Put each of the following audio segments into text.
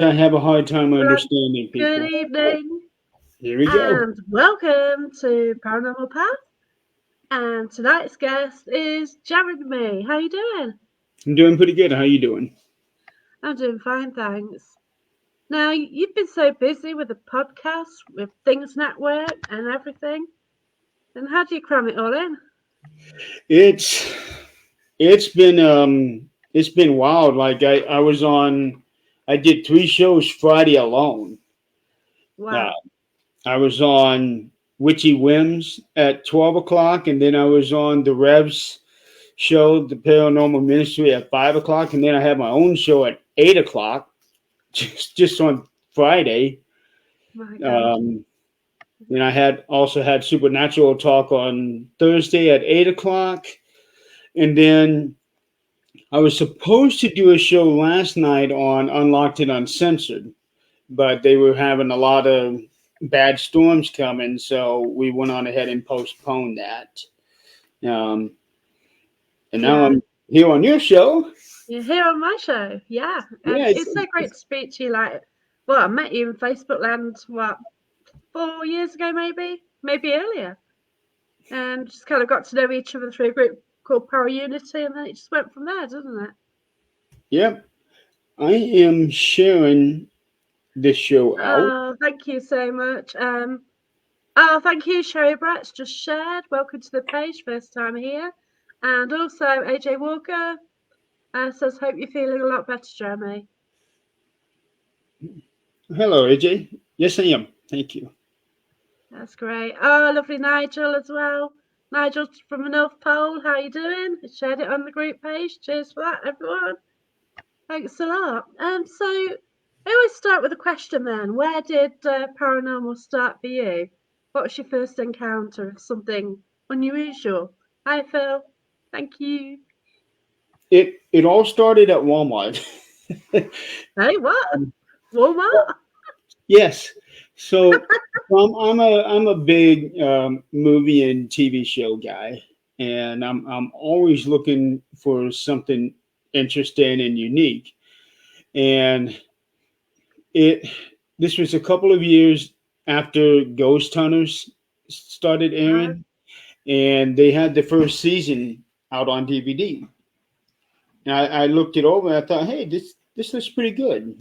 I have a hard time Right. understanding Good people. evening Here we go. and welcome to Paranormal Path. And tonight's guest is Jared May. How you doing? I'm doing pretty good. How you doing? I'm doing fine, thanks. Now, you've been so busy with the podcast, with Things Network and everything. And how do you cram it all in? It's it's been wild. Like I was on. I did 3 shows Friday alone. Uh, Wow. I was on Witchy Whims at 12 o'clock, and then I was on the Revs show, the Paranormal Ministry, at 5 o'clock, and then I had my own show at 8 o'clock, just on Friday. My God. Um, Then I had also had Supernatural Talk on Thursday at 8 o'clock, and then I was supposed to do a show last night on Unlocked and Uncensored, but they were having a lot of bad storms coming, so we went on ahead and postponed that. Um, and now Yeah. I'm here on your show. You're here on my show. Yeah. Yeah, And it's so great to speak to you. Well, I met you in Facebook land, 4 years ago, maybe earlier. And just kind of got to know each other through a group called Power Unity, and then it just went from there, doesn't it? yep. I am sharing this show out. Oh, thank you so much. Oh, thank you, Sherry Brett's just shared. Welcome to the page, first time here. And also, AJ Walker says, hope you're feeling a lot better, Jeremy. Hello, AJ. Yes, I am. Thank you. That's great. Oh, lovely Nigel as well. Nigel from the North Pole, how you doing? I shared it on the group page. Cheers for that, everyone. Thanks a lot. So I always start with a question then. Where did paranormal start for you? What was your first encounter of something unusual? Hi, Phil. Thank you. It all started at Walmart. Hey, what? Walmart? Yes. So I'm a big movie and TV show guy, and I'm always looking for something interesting and unique. And it this was a couple of years after Ghost Hunters started Uh, airing, and they had the first season out on DVD. And I looked it over and I thought, hey, this looks pretty good,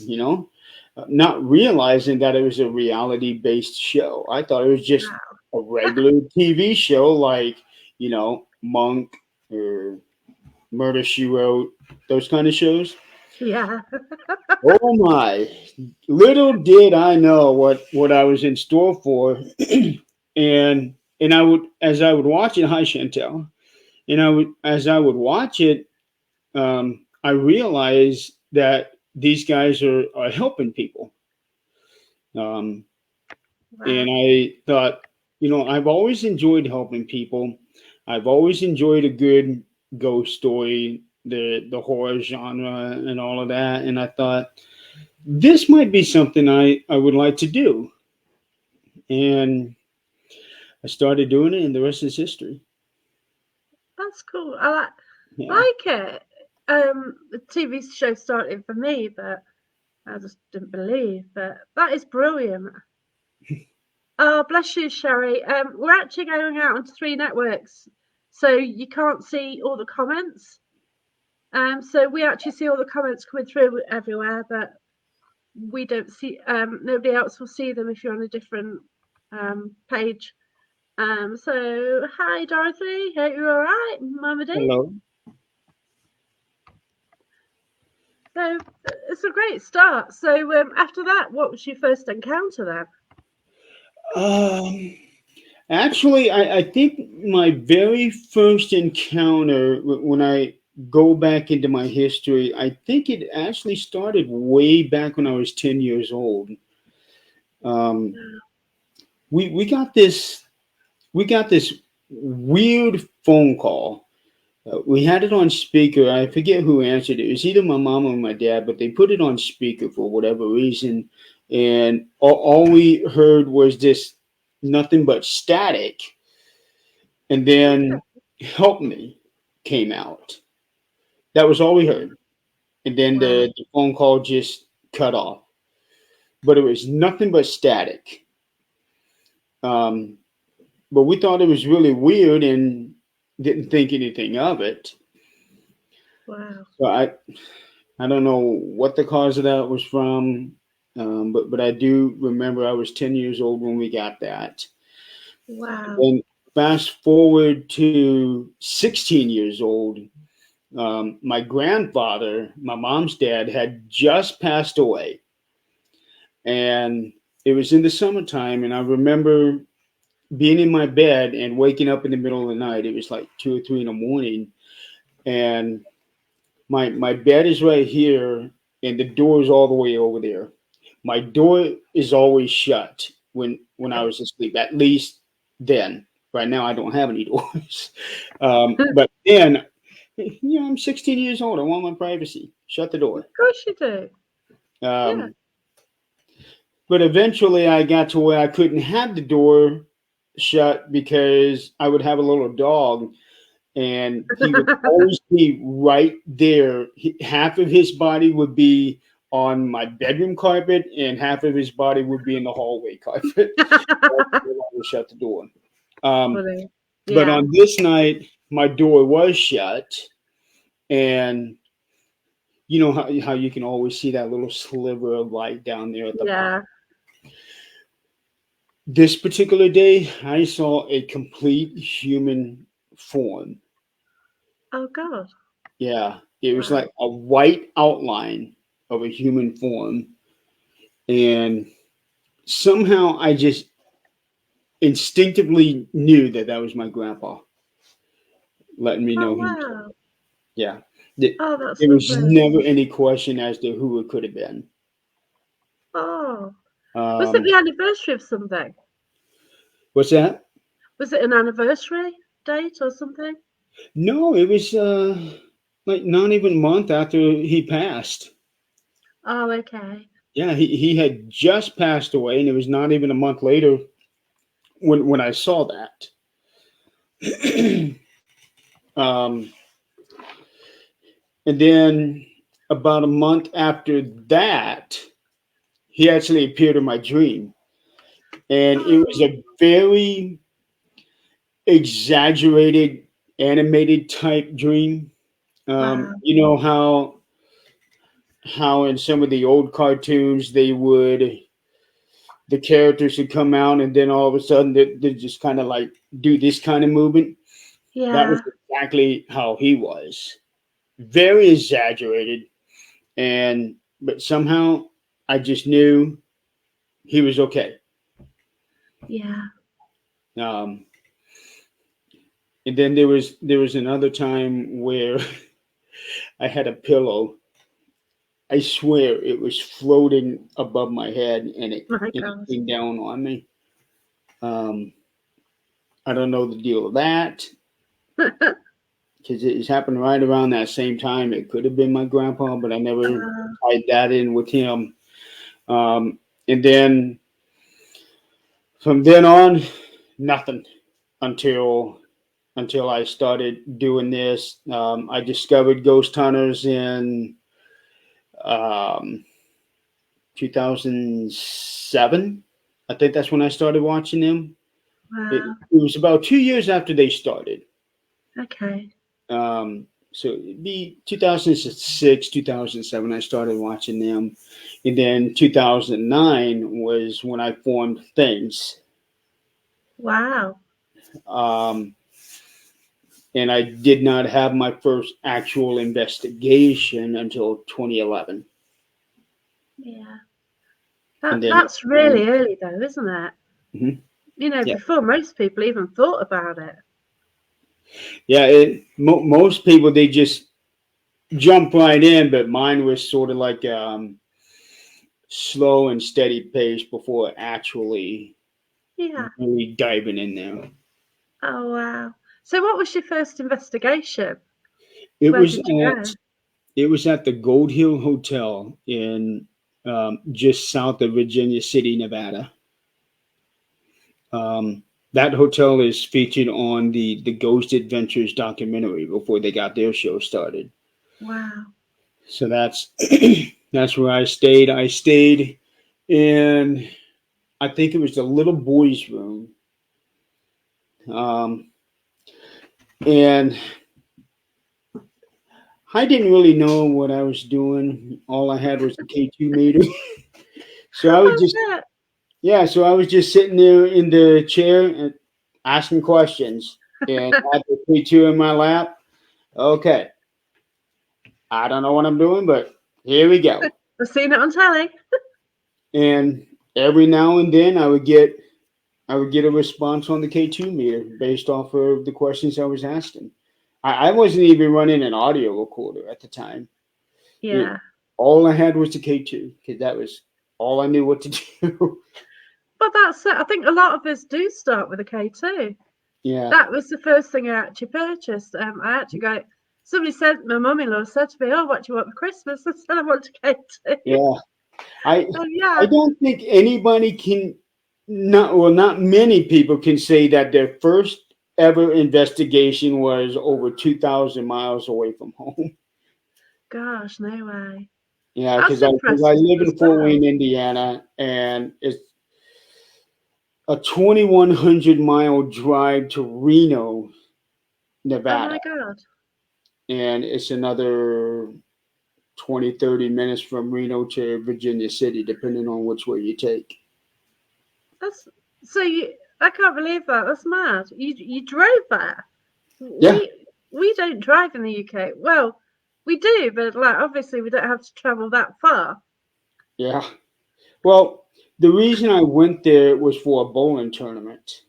not realizing that it was a reality based show. I thought it was just wow. a regular TV show like, Monk or Murder She Wrote, those kind of shows. Yeah. Oh my! Little did I know what I was in store for, and I would as I would watch it. Hi, Chantel. And I would as I would watch it, I realized that these guys are helping people. Um, and Wow. I thought, I've always enjoyed helping people. I've always enjoyed a good ghost story, the horror genre, and all of that. And I thought this might be something I would like to do. And I started doing it, and the rest is history. That's cool. Yeah. like it. The TV show started for me, but I just didn't believe. But that is brilliant. Oh, bless you, Sherry. We're actually going out onto three networks, so you can't see all the comments. So we actually see all the comments coming through everywhere, but we don't see. Nobody else will see them if you're on a different page. So hi, Dorothy. Hope you're all right, Mama D. Hello. So it's a great start. So after that, what was your first encounter then? Um, Actually, I think my very first encounter, when I go back into my history, I think it actually started way back when I was 10 years old. Um, we got this weird phone call. We had it on speaker. I forget who answered it. It was either my mom or my dad, but they put it on speaker for whatever reason. And all we heard was this nothing but static. And Okay. then "Help Me" came out. That was all we heard. And then Wow. the phone call just cut off. but it was nothing but static. Um, but we thought it was really weird and didn't think anything of it. Wow. So I don't know what the cause of that was from, but I do remember I was 10 years old when we got that. Wow. And fast forward to 16 years old, my grandfather, my mom's dad, had just passed away, and it was in the summertime, and I remember being in my bed and waking up in the middle of the night. It was like 2 or 3 in the morning, and my bed is right here, and the door is all the way over there. My door is always shut when I Okay. was asleep. At least then. Right now, I don't have any doors. But then, I'm 16 years old. I want my privacy. Shut the Of door. course you do. Yeah. Um, but eventually, I got to where I couldn't have the door shut because I would have a little dog and he would always be right there. Half of his body would be on my bedroom carpet, and half of his body would be in the hallway carpet. I would shut the door. Funny. But Yeah. on this night, my door was shut, and you know how you can always see that little sliver of light down there at the bottom. Yeah. This particular day, I saw a complete human form. Oh God. Yeah, it was Wow. like a white outline of a human form, and somehow I just instinctively knew that that was my grandpa, letting me Oh know he was there. wow. Yeah, there, Oh, that's there was lovely. never any question as to who it could have been. Oh, was it Um, the anniversary of something? what's that? Was it an anniversary date or something? No, it was like not even a month after he passed. Oh, okay. Yeah, he had just passed away, and it was not even a month later when I saw that. um, and then about a month after that, he actually appeared in my dream, and it was Oh, a very exaggerated, animated type dream. wow. You know how in some of the old cartoons the characters would come out and then all of a sudden they just kind of like do this kind of movement. That was Yeah. exactly how he was. Very exaggerated, and but somehow I just knew he was okay. Yeah. Um, and then there was another time where I had a pillow. I swear it was floating above my head, and My it God. came down on me. Um, I don't know the deal with that because it happened right around that same time. It could have been my grandpa, but I never tied that in with him. And then from then on, nothing until I started doing this. I discovered Ghost Hunters in um, 2007. I think that's when I started watching them. It Wow. was about 2 years after they started. Okay. So it'd be 2006, 2007, I started watching them. And then 2009 was when I formed Things. Wow. Um, and I did not have my first actual investigation until 2011. Yeah. And then it That's formed. really early though, isn't it? Mhm. Yeah. Before most people even thought about it. Yeah. Most people, they just jump right in, but mine was sort of like slow and steady pace before actually Yeah. really diving in there. Oh wow. So what was your first investigation? It Where was did you at go? it was at the Gold Hill Hotel in just south of Virginia City, Nevada. Um, that hotel is featured on the Ghost Adventures documentary before they got their show started. Wow. So that's that's where I stayed. I stayed and I think it was the little boys' room. Um, and I didn't really know what I was doing. All I had was a K2 meter. So How I was was just, that? yeah, so I was just sitting there in the chair and asking questions. And I had the K2 in my lap. Okay, I don't know what I'm doing, but here we go. I've seen it on telly. And every now and then I would get a response on the K2 meter based off of the questions I was asking. I wasn't even running an audio recorder at the time. It, Yeah. all I had was the K2 because that was all I knew what to do. But that's it. I think a lot of us do start with a K2. Yeah, That was the first thing I actually purchased. I actually got somebody said, my mum-in-law said to me, "Oh, what do you want for Christmas?" I said, "I want a K2." yeah. I So I yeah, don't think anybody can not many people can say that their first ever investigation was over 2,000 miles away from home. gosh, no way. Yeah, That's because I impressive live as in Fort well. Wayne, Indiana, and it's a 2,100-mile drive to Reno, Oh Nevada, my God, and it's another 20-30 minutes from Reno to Virginia City, depending on which way you take. that's so you. I can't believe that. That's mad. You drove there. Yeah, We don't drive in the UK. Well, we do, but like obviously we don't have to travel that far. yeah. Well, the reason I went there was for a bowling tournament.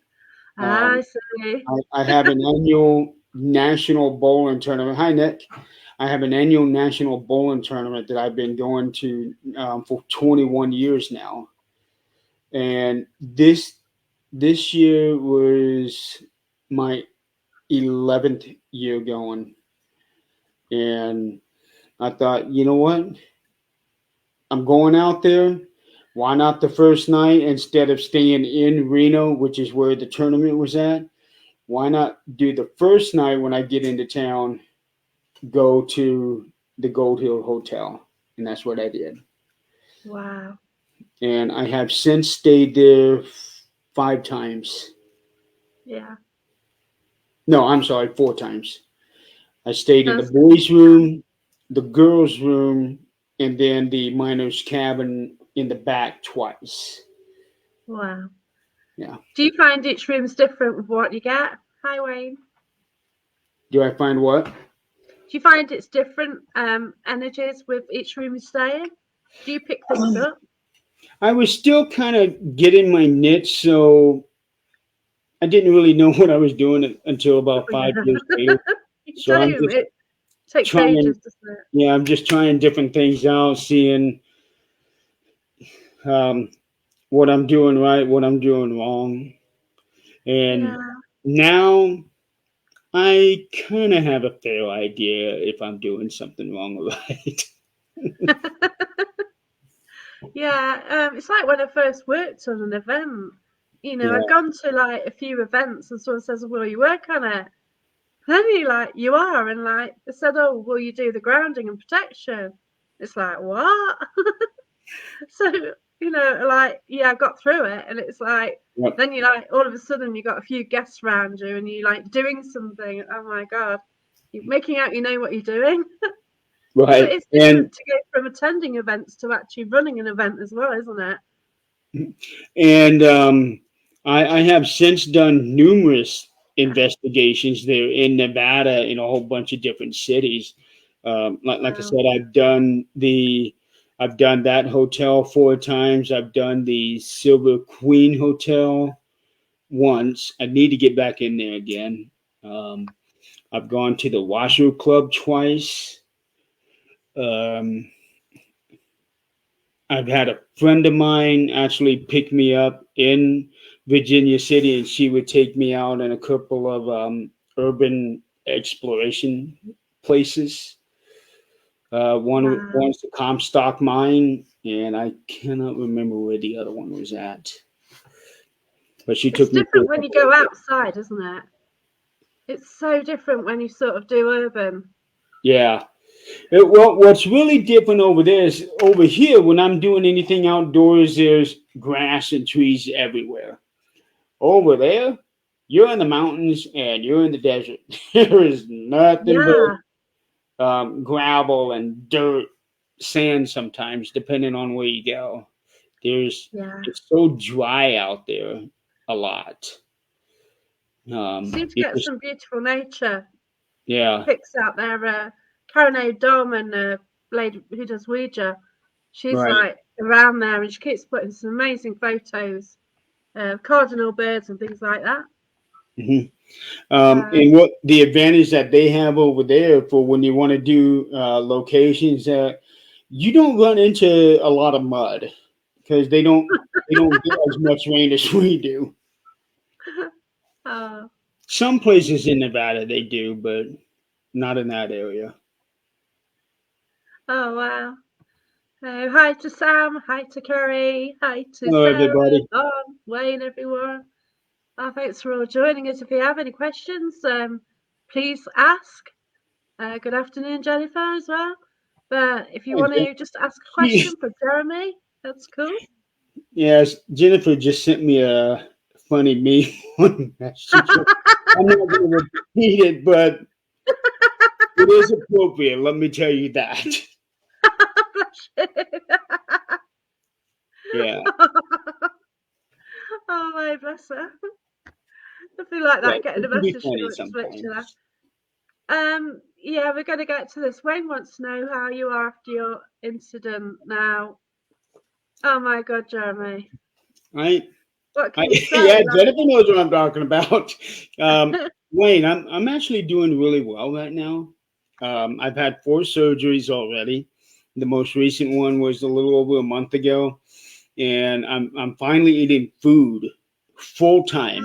I Um, see. I have an annual national bowling tournament. Hi, Nick. I have an annual national bowling tournament that I've been going to for 21 years now, and this year was my 11th year going, and I thought, you know what? I'm going out there. Why not the first night instead of staying in Reno, which is where the tournament was at? Why not do the first night when I get into town, go to the Gold Hill Hotel? And that's what I did. Wow. And I have since stayed there 5 times. Yeah. No, I'm sorry, 4 times. I stayed in the That's boys' room, the girls' room, and then the miners' cabin in the back twice. wow. Yeah. Do you find each room's different with what you get? Hi, Wayne. Do I find what? Do you find it's different energies with each room you stay in? Do you pick things up? I was still kind of getting my niche, so I didn't really know what I was doing until Oh, about yeah. 5 years later. You So I'm don't. just It takes trying, ages, doesn't it? yeah, I'm just trying different things out, seeing um, what I'm doing right, what I'm doing wrong. And Yeah. now I kind of have a fair idea if I'm doing something wrong or right. Yeah, it's like when I first worked on an event. I'd Yeah, gone to like a few events and someone says, "Well, you work on it." Then you like, you are, and like they said, "Oh, will you do the grounding and protection?" It's like, what? So, like, yeah, I got through it, and it's like, yep, then you like, all of a sudden, you got a few guests around you, and you like doing something. Oh my God, you're making out you know what you're doing. But right. it's different to go from attending events to actually running an event as well, isn't it? And I have since done numerous investigations there in Nevada in a whole bunch of different cities. Like I Wow, said, I've done that hotel 4 times. I've done the Silver Queen Hotel once. I need to get back in there again. Um, I've gone to the Washoe Club twice. Um, I've had a friend of mine actually pick me up in Virginia City, and she would take me out in a couple of urban exploration places. wow. One's the Comstock Mine, and I cannot remember where the other one was at. But she It's took me to different a when you couple go of, outside, isn't it? It's so different when you sort of do urban. yeah. Well, what's really different over there is over here, when I'm doing anything outdoors, there's grass and trees everywhere. Over there, you're in the mountains and you're in the desert. There is nothing Yeah, but gravel and dirt, sand sometimes, depending on where you go. There's yeah. It's so dry out there a lot. Seem to It get just some beautiful nature Yeah, pics out there. Karen O'Dorman, lady who does Ouija, she's right. like around there and she keeps putting some amazing photos of cardinal birds and things like that. Mhm. So, And what the advantage that they have over there for when you want to do locations that you don't run into a lot of mud because they don't get as much rain as we do. oh, Some places in Nevada they do, but not in that area. oh wow. Hi to Sam, hi to Kerry, hi to Hello, Sarah, everybody. Don, Wayne, everyone. Thanks for all joining us. If you have any questions, please ask. Good afternoon, Jennifer, as well. But if you And want to just ask a Jen- question for Jeremy, that's cool. yes, Jennifer just sent me a funny meme message. I'm not going to repeat it, but it is appropriate. Let me tell you that. Yeah, Oh my bless her. I feel like but that getting it a can be message funny which makes you laugh. sometimes. Yeah, we're gonna get to this. Wayne wants to know how you are after your incident now. Oh my god, Jeremy. Right? What I, can you say? yeah, Like Jennifer knows what I'm talking about. Wayne, I'm actually doing really well right now. I've had 4 surgeries already. The most recent one was a little over a month ago, and I'm finally eating food full time.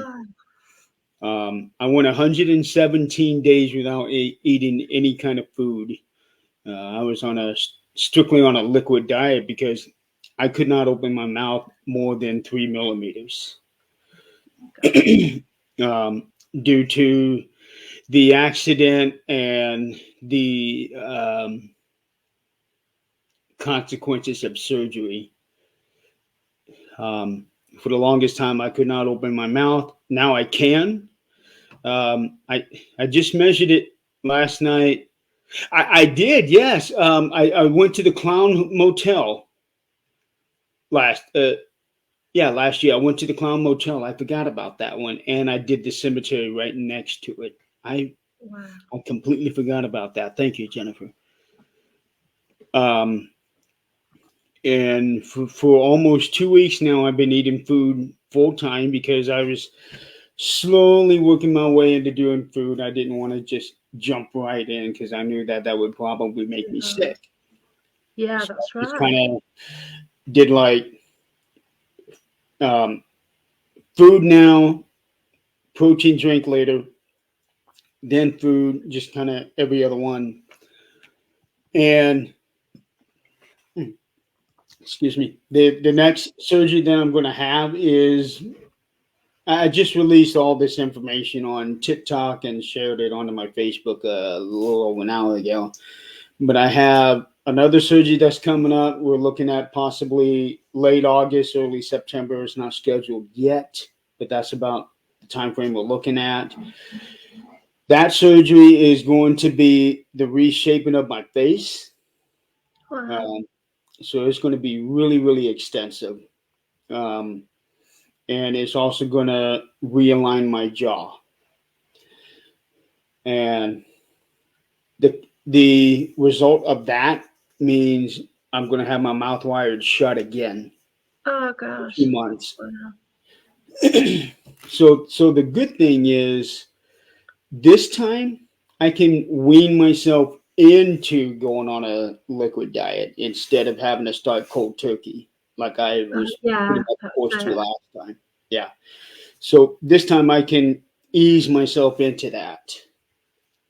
oh, I went 117 days without eating any kind of food. I was strictly on a liquid diet because I could not open my mouth more than 3 millimeters. gosh. Due to the accident and the consequences of surgery. For the longest time, I could not open my mouth. Now I can. I just measured it last night. I did, yes. I went to the Clown Motel last. Yeah, last year I went to the Clown Motel. I forgot about that one, and I did the cemetery right next to it. Wow. I completely forgot about that. Thank you, Jennifer. Um, and for almost 2 weeks now, I've been eating food full time because I was slowly working my way into doing food. I didn't want to just jump right in because I knew that that would probably make me Yeah, sick. yeah, So I that's just right. kind of did like um, food now, protein drink later, then food, just kind of every other one. And excuse me, the next surgery that I'm going to have is I just released all this information on TikTok and shared it onto my Facebook a little over an hour ago. But I have another surgery that's coming up. We're looking at possibly late August, early September. It's not scheduled yet, but that's about the time frame we're looking at. That surgery is going to be the reshaping of my face. Wow. Um, so it's going to be really, really extensive. Um, and it's also going to realign my jaw. And the result of that means I'm going to have my mouth wired shut again Oh for 2 gosh. months. Wow. So the good thing is this time I can wean myself into going on a liquid diet instead of having to start cold turkey like I was pretty Yeah, much that's forced to it. last time. Yeah. So this time I can ease myself into that.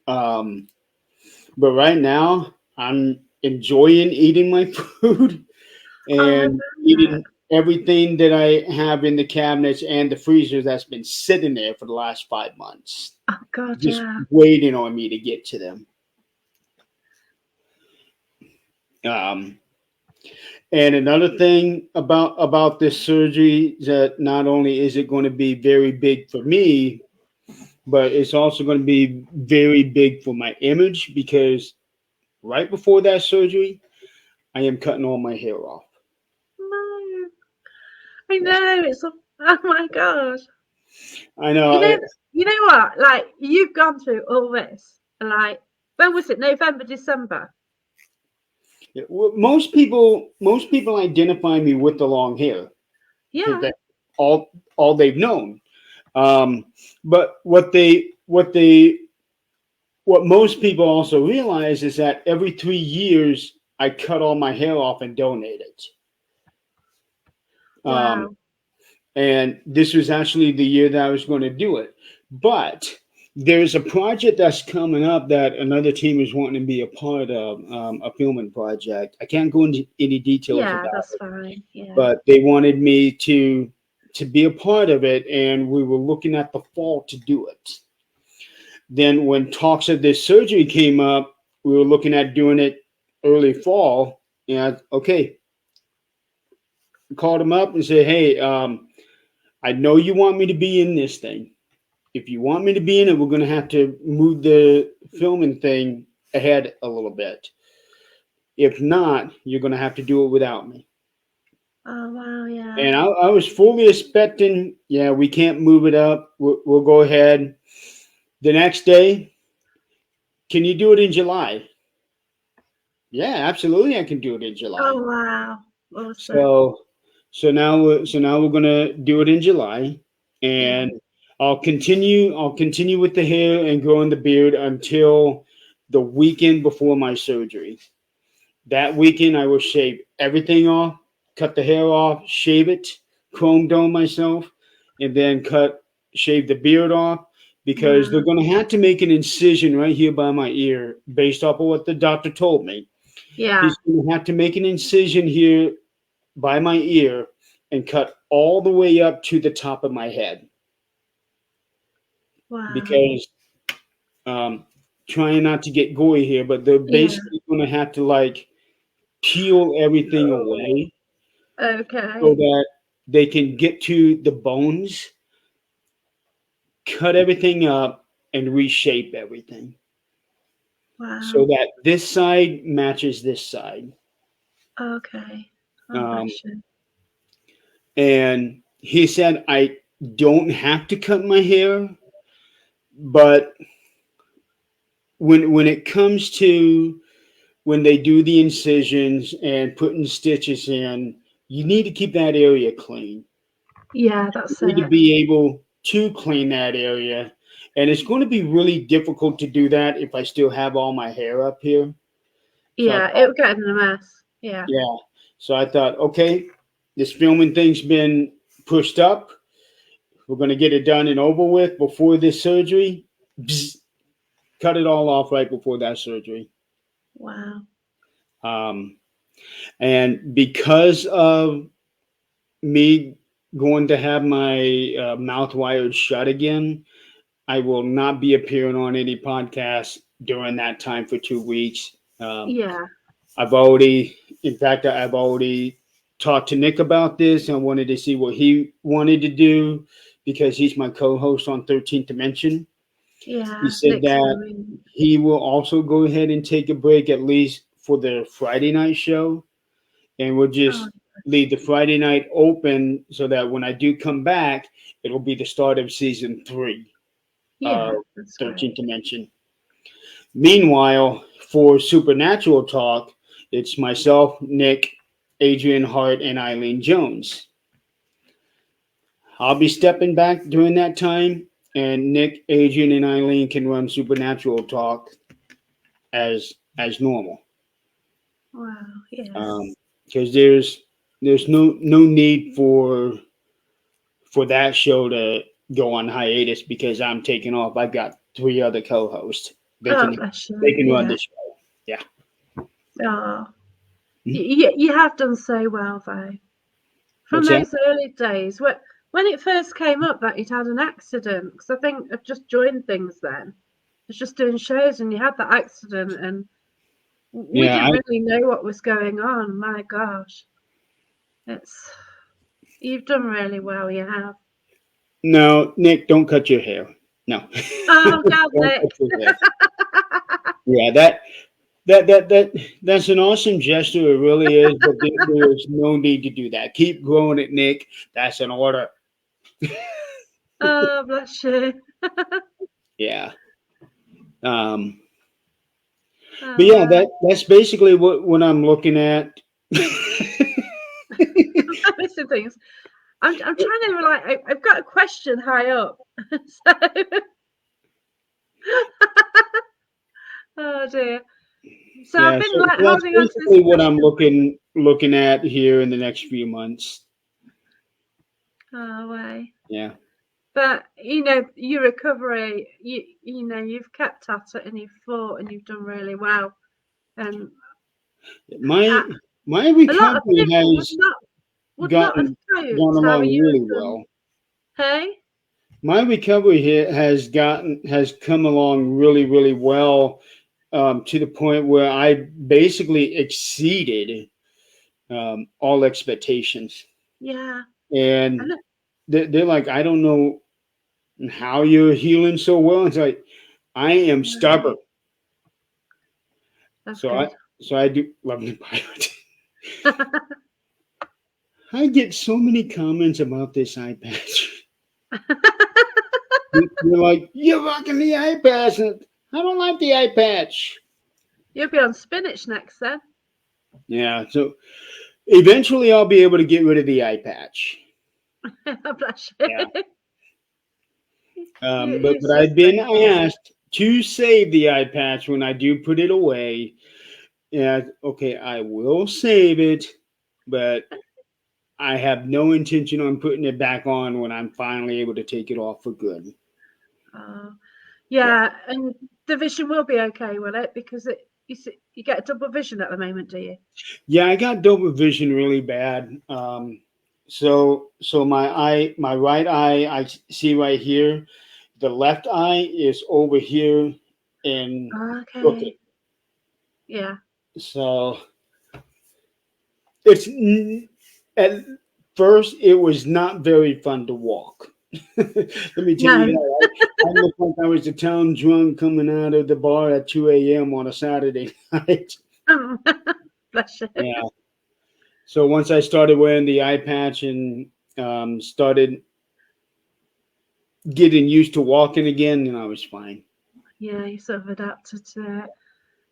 Um, but right now I'm enjoying eating my food Oh, I and bet. eating everything that I have in the cabinets and the freezer that's been sitting there for the last 5 months, Oh God, just yeah. waiting on me to get to them. Um, and another thing about this surgery is that not only is it going to be very big for me, but it's also going to be very big for my image because right before that surgery, I am cutting all my hair off. No, I Yeah, know it's. Oh my gosh. I know. You know, you know what? Like you've gone through all this. Like when was it? November, December. Most people identify me with the long hair because Yeah, that's all they've known. Um, but what most people also realize is that every 3 years I cut all my hair off and donate it. Um, wow. and this was actually the year that I was going to do it. But there's a project that's coming up that another team is wanting to be a part of, a filming project. I can't go into any details Yeah, about that's it, fine. Yeah. but they wanted me to be a part of it, and we were looking at the fall to do it. Then when talks of this surgery came up, we were looking at doing it early fall. And okay, called him up and said, "Hey, I know you want me to be in this thing. If you want me to be in it, we're going to have to move the filming thing ahead a little bit. If not, you're going to have to do it without me." Oh wow. Yeah. And I was fully expecting, yeah, we can't move it up. We'll go ahead. The next day, can you do it in July? Yeah, absolutely, I can do it in July. Oh wow. Awesome. So, so now we're gonna do it in July, Yeah. and I'll continue with the hair and growing the beard until the weekend before my surgery. That weekend, I will shave everything off, cut the hair off, shave it, chrome dome myself, and then shave the beard off because they're Wow. going to have to make an incision right here by my ear based off of what the doctor told me. Yeah. He's going to have to make an incision here by my ear and cut all the way up to the top of my head Wow. because trying not to get gory here, but they're Yeah. basically going to have to like peel everything away so Okay. that they can get to the bones, cut everything up, and reshape everything so Wow. that this side matches this side. Okay. Oh Um, bless you. and he said, I don't have to cut my hair, but when it comes to when they do the incisions and putting stitches in, you need to keep that area clean. Yeah, You that's need to it. be able to clean that area. And it's going to be really difficult to do that if I still have all my hair up here. So I Yeah, thought, it'll get in a mess. Yeah. yeah. So I thought, okay, this filming thing's been pushed up. We're going to get it done and over with before this surgery. Bzz, cut it all off right before that surgery. Wow. Um, and because of me going to have my mouth wired shut again, I will not be appearing on any podcasts during that time for 2 weeks. Yeah. I've already, in fact, I've already talked to Nick about this. I wanted to see what he wanted to do because he's my co-host on 13th Dimension. He Yeah. said Nick's that brilliant. he will also go ahead and take a break at least for the Friday night show, and we'll Oh, just leave the Friday night open so that when I do come back, it'll be the start of season 3 of yeah, that's 13th great. Dimension. Meanwhile, for Supernatural Talk, it's myself, Nick, Adrian Hart, and Eileen Jones. I'll be stepping back during that time, and Nick, Adrian, and Eileen can run Supernatural Talk as normal. Wow. Yeah. Um, because there's no need for that show to go on hiatus because I'm taking off. I've got 3 other co-hosts. They Oh, can bless they you. can run Yeah. the show. Yeah. Oh, Mhm. you have done so well though. From What's that? those early days, when it first came up that you'd had an accident, because I think I'd just joined things then. I was just doing shows and you had that accident and We Yeah, didn't really know what was going on. My gosh, it's you've done really well. You have. no, Nick, don't cut your hair. No, Oh God, don't Nick. cut your hair. Yeah, that's an awesome gesture. It really is, but there is no need to do that. Keep growing it, Nick. That's an order. Oh, bless you. Yeah. Um, but Oh, yeah, that's basically what I'm looking at. I'm missing things. I'm trying to I've got a question high up. So, oh dear. So I've Yeah, been so like that's holding on to this basically what I'm question. looking at here in the next few months. Oh, way. Yeah. But you know, your recovery, you know, you've kept at it and you've fought and you've done really well. And My uh, my a lot of recovery people has would not have gotten coped gone how along you really have done. well. Hey? My recovery here has come along really, really well, to the point where I basically exceeded all expectations. Yeah. I And know. they're like, I don't know how you're healing so well. It's like I am No, stubborn. that's So I good. so I do love the pirate. I get so many comments about this eye patch. You're like, you're rocking the eye patch. And I don't like the eye patch. You'll be on spinach next then. Yeah, so eventually I'll be able to get rid of the eye patch. Bless you. Yeah. You But I've been suspect it. asked to save the eye patch when I do put it away. Yeah, okay, I will save it, but I have no intention on putting it back on when I'm finally able to take it off for good. Oh, Yeah. yeah, and the vision will be okay, will it? Because you get a double vision at the moment, do you? Yeah, I got double vision really bad. So my right eye, I see right here. The left eye is over here and crooked. Okay. Yeah. So it's at first it was not very fun to walk. Let me tell you No. that. I looked like I was a town drunk coming out of the bar at 2 a.m. on a Saturday night. Bless you. Yeah. So once I started wearing the eye patch and started getting used to walking again, and I was fine. Yeah, you sort of adapted to it.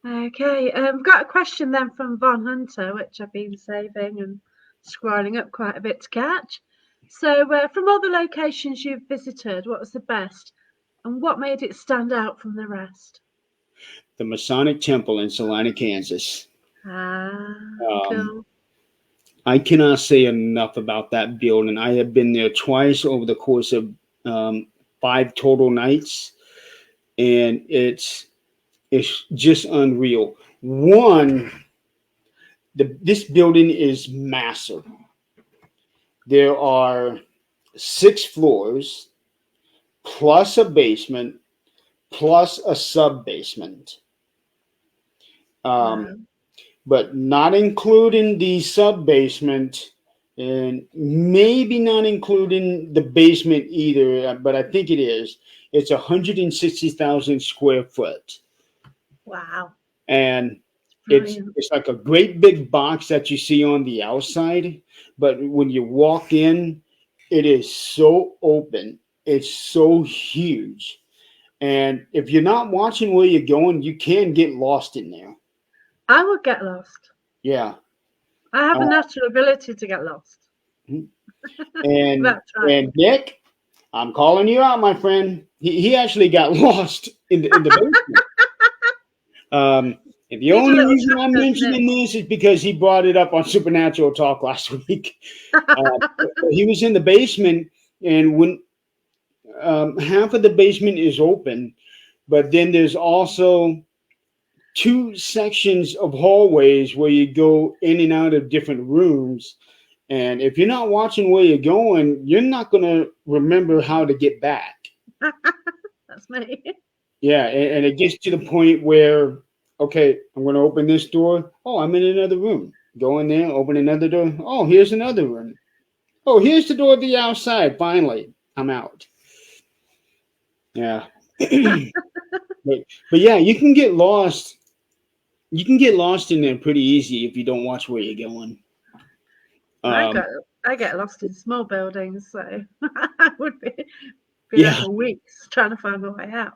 Okay. Got a question then from Von Hunter, which I've been saving and scrolling up quite a bit to catch. So, from all the locations you've visited, what was the best, and what made it stand out from the rest? The Masonic Temple in Salina, Kansas. Ah, Um, cool. I cannot say enough about that building. I have been there twice over the course of 5 total nights, and it's just unreal. One, this building is massive. There are 6 floors plus a basement plus a sub basement. Um, Wow. but not including the sub basement and maybe not including the basement either, but I think it is. It's 160,000 square foot. Wow. And Brilliant. it's like a great big box that you see on the outside, but when you walk in, it is so open. It's so huge. And if you're not watching where you're going, you can get lost in there. I would get lost. Yeah. I have a Uh, natural ability to get lost. and That's right. and Nick, I'm calling you out, my friend. He actually got lost in the basement. Um, and the He's a only little reason I'm tracker, mentioning this is because he brought it up on Supernatural Talk last week. Uh, Nick. he was in the basement, and when half of the basement is open, but then there's also 2 sections of hallways where you go in and out of different rooms. And if you're not watching where you're going, you're not going to remember how to get back. That's me. Yeah, and it gets to the point where Okay, I'm going to open this door. Oh, I'm in another room. Go in there, open another door. Oh, here's another room. Oh, here's the door to the outside. Finally, I'm out. Yeah. But yeah, you can get lost. You can get lost in there pretty easy if you don't watch where you're going. I Um, got I get lost in small buildings, so I would be there yeah, for weeks trying to find my way out.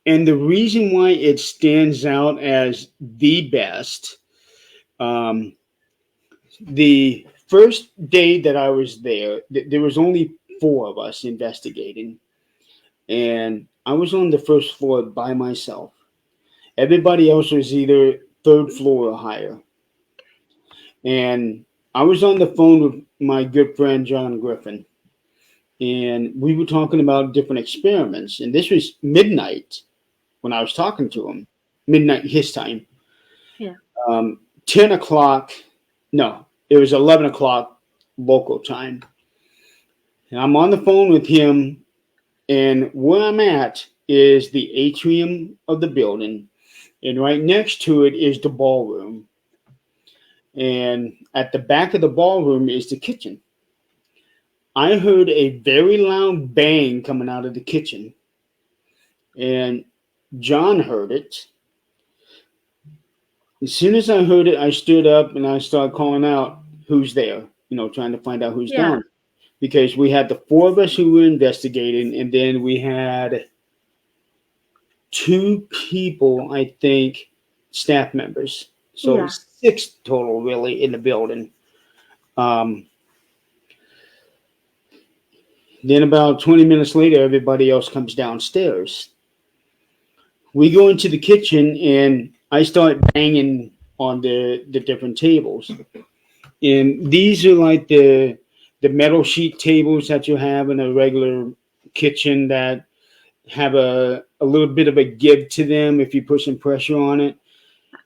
and the reason why it stands out as the best, um, the first day that I was there, there was only four of us investigating, and I was on the first floor by myself. Everybody else was either third floor or higher, and I was on the phone with my good friend John Griffin, and we were talking about different experiments. And this was midnight when I was talking to him, midnight his time. Yeah. 10 o'clock, no, it was 11 o'clock local time. And I'm on the phone with him, and where I'm at is the atrium of the building, and right next to it is the ballroom. And at the back of the ballroom is the kitchen. I heard a very loud bang coming out of the kitchen, and John heard it. As soon as I heard it, I stood up and I started calling out, "Who's there?" Trying to find out who's Yeah. down. Because we had the four of us who were investigating, and then we had two people, I think, staff members. So Yeah. six total, really, in the building. Um, then about 20 minutes later, everybody else comes downstairs. We go into the kitchen, and I start banging on the different tables. And these are like the metal sheet tables that you have in a regular kitchen that have a little bit of a give to them if you put some pressure on it.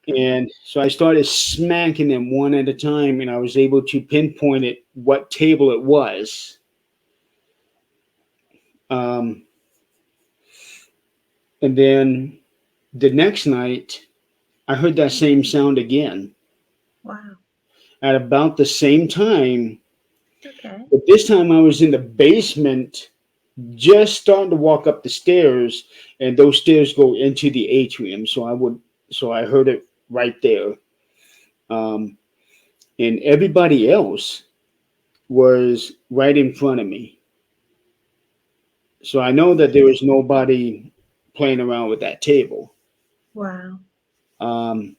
Okay. And so I started smacking them one at a time, and I was able to pinpoint it what table it was. Um, and then the next night, I heard that same sound again Wow. at about the same time. Okay. But this time I was in the basement, just starting to walk up the stairs, and those stairs go into the atrium. So I heard it right there. Um, and everybody else was right in front of me. So I know that there was nobody playing around with that table. Wow. Um,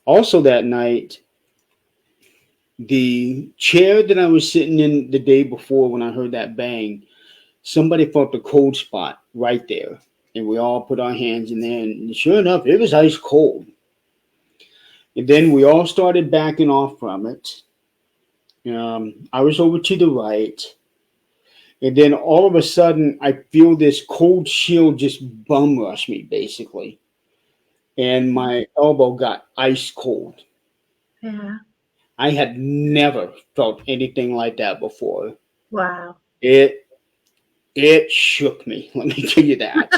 Also, that night, the chair that I was sitting in the day before when I heard that bang, somebody felt a cold spot right there. And we all put our hands in there, and sure enough, it was ice cold. And then we all started backing off from it. I was over to the right, and then all of a sudden, I feel this cold chill just bum rush me, basically. And my elbow got ice cold. Yeah. I had never felt anything like that before. Wow. It it shook me. Let me tell you that.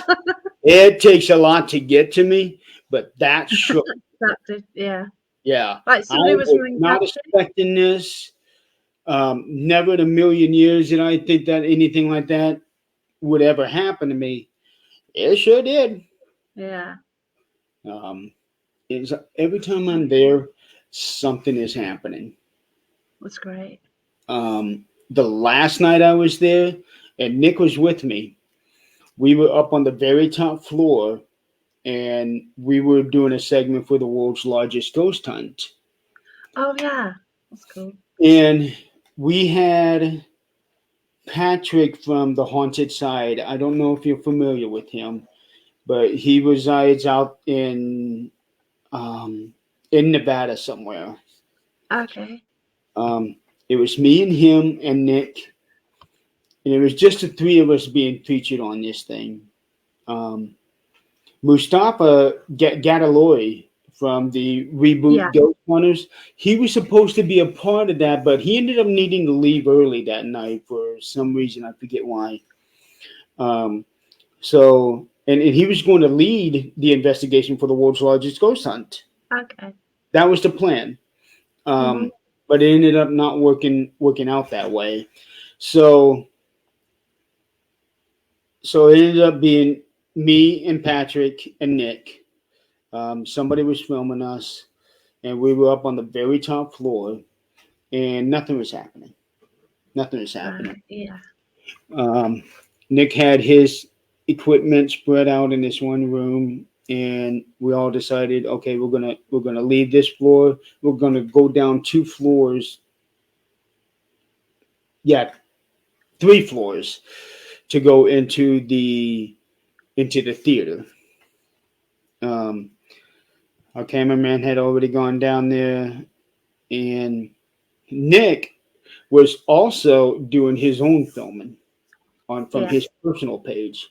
It takes a lot to get to me, but that shook. That did. Yeah. Yeah, Like I somebody was was running not past you. expecting this. Never in a million years did I think that anything like that would ever happen to me. It sure did. Yeah. Um, every time I'm there, something is happening. Was great. The last night I was there, and Nick was with me. We were up on the very top floor, and we were doing a segment for the world's largest ghost hunt. Oh yeah. That's cool. And we had Patrick from the Haunted Side. I don't know if you're familiar with him, but he resides out in Nevada somewhere. Okay. Um, it was me and him and Nick, and it was just the three of us being featured on this thing. Um, Mustafa Gataloy from the reboot Yeah. Ghost Hunters, he was supposed to be a part of that, but he ended up needing to leave early that night for some reason. I forget why. Um, so and he was going to lead the investigation for the world's largest ghost hunt. Okay. That was the plan. Mhm. But it ended up not working out that way. So it ended up being me and Patrick and Nick. Somebody was filming us, and we were up on the very top floor, and nothing was happening. Nothing was happening. Right. Yeah. Um, Nick had his equipment spread out in this one room, and we all decided, okay, we're gonna leave this floor. We're gonna go down 2 floors. Yeah, 3 floors to go into the theater. Um, our cameraman had already gone down there, and Nick was also doing his own filming on from Yeah. his personal page.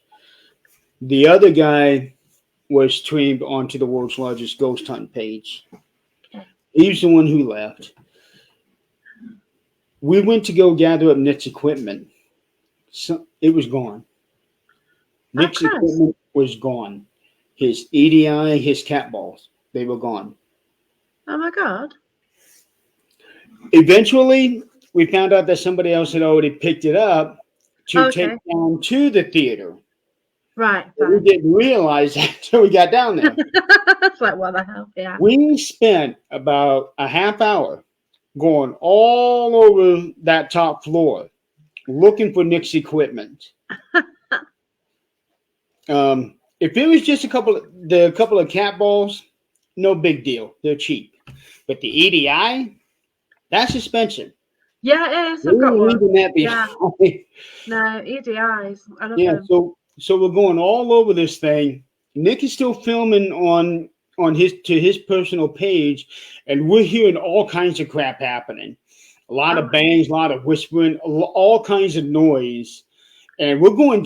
The other guy was streamed onto the world's largest ghost hunt page. Okay. He's the one who left. We went to go gather up Nick's equipment. So it was gone. Oh, Nick's Christ. equipment was gone. His EDI, his cat balls, they were gone. Oh my God. Eventually, we found out that somebody else had already picked it up to take Okay. down to the theater. Right. But we Fine. didn't realize that until we got down there. It's like, what the hell? Yeah. We spent about a half hour going all over that top floor looking for Nick's equipment. If it was just a couple of cat balls, no big deal. They're cheap. But the EDI, that's expensive. Yeah, it is. We I've got were one. leaving that Yeah. behind. No, EDIs. I love Yeah, them. so we're going all over this thing. Nick is still filming on his personal page, and we're hearing all kinds of crap happening. A lot of Okay. bangs, a lot of whispering, all kinds of noise, and we're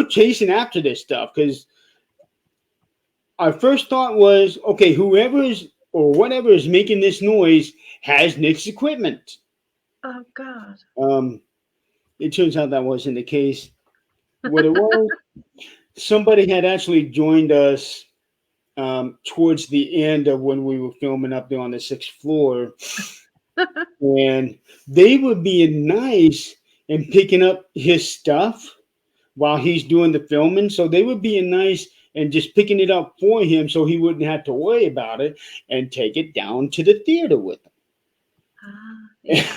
chasing after this stuff because our first thought was, okay, whoever is or whatever is making this noise has Nick's equipment. Oh God. Um, it turns out that wasn't the case. What it was, somebody had actually joined us towards the end of when we were filming up there on the 6th floor, and they were being nice and picking up his stuff while he's doing the filming. So they were being nice and just picking it up for him so he wouldn't have to worry about it and take it down to the theater with Ah, him. yeah.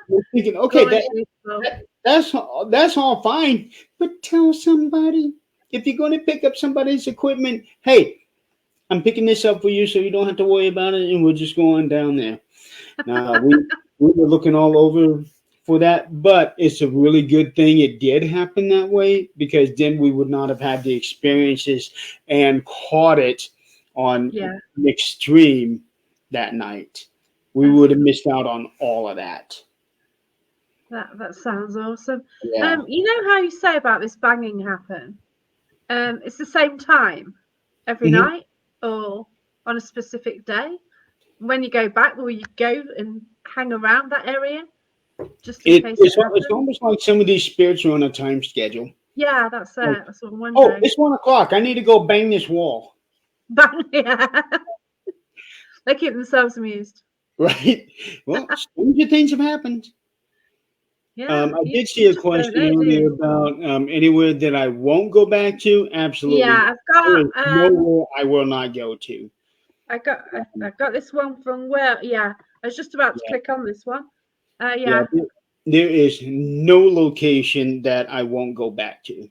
We're thinking, okay, Always useful. that's all fine, but tell somebody if you're going to pick up somebody's equipment, hey, I'm picking this up for you so you don't have to worry about it, and we're just going down there. Now, we were looking all over for that, but it's a really good thing it did happen that way because then we would not have had the experiences and caught it on Yeah. extreme that night. We Oh, would have missed out on all of that. that sounds awesome. Yeah. You know how you say about this banging happen? It's the same time every Mhm. night or on a specific day. When you go back, will you go and hang around that area just in case it It's happens? almost like some of these spirits are on a time schedule. Yeah, that's Like, it. That's what I'm oh, wondering. it's 1 o'clock. I need to go bang this wall. But yeah, they keep themselves amused. Right? Well, stranger things have happened. Yeah, I did see you a just don't question know, do earlier you? about anywhere that I won't go back to. Absolutely not. Yeah, There is nowhere I will not go to. I've got this one from where? Yeah, I was just about to Yeah, click on this one. yeah. Yeah, There is no location that I won't go back to.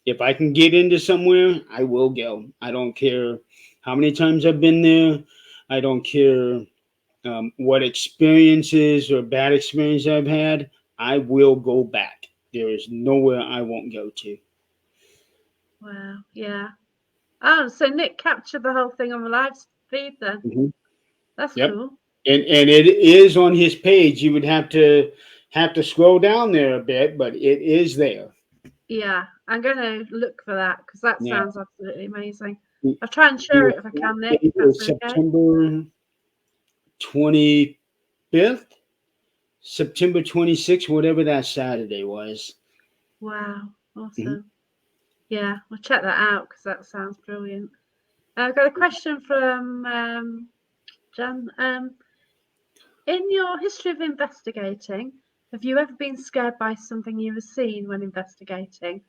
If I can get into somewhere, I will go. I don't care how many times I've been there. I don't care what experiences or bad experiences I've had. I will go back. There is nowhere I won't go to. wow, yeah. Oh, so Nick captured the whole thing on the live feed then. Mhm. That's Yep. cool. And it is on his page. You would have to scroll down there a bit, but it is there. Yeah, I'm gonna look for that because that Yeah. sounds absolutely amazing. The, I'll try and share the it if I exact can, Nick, date if that's is okay. September 25th, September 26th, whatever that Saturday was. Wow, Mhm. awesome. Yeah, we'll check that out because that sounds brilliant. I've got a question from Jan. In your history of investigating, have you ever been scared by something you've seen when investigating,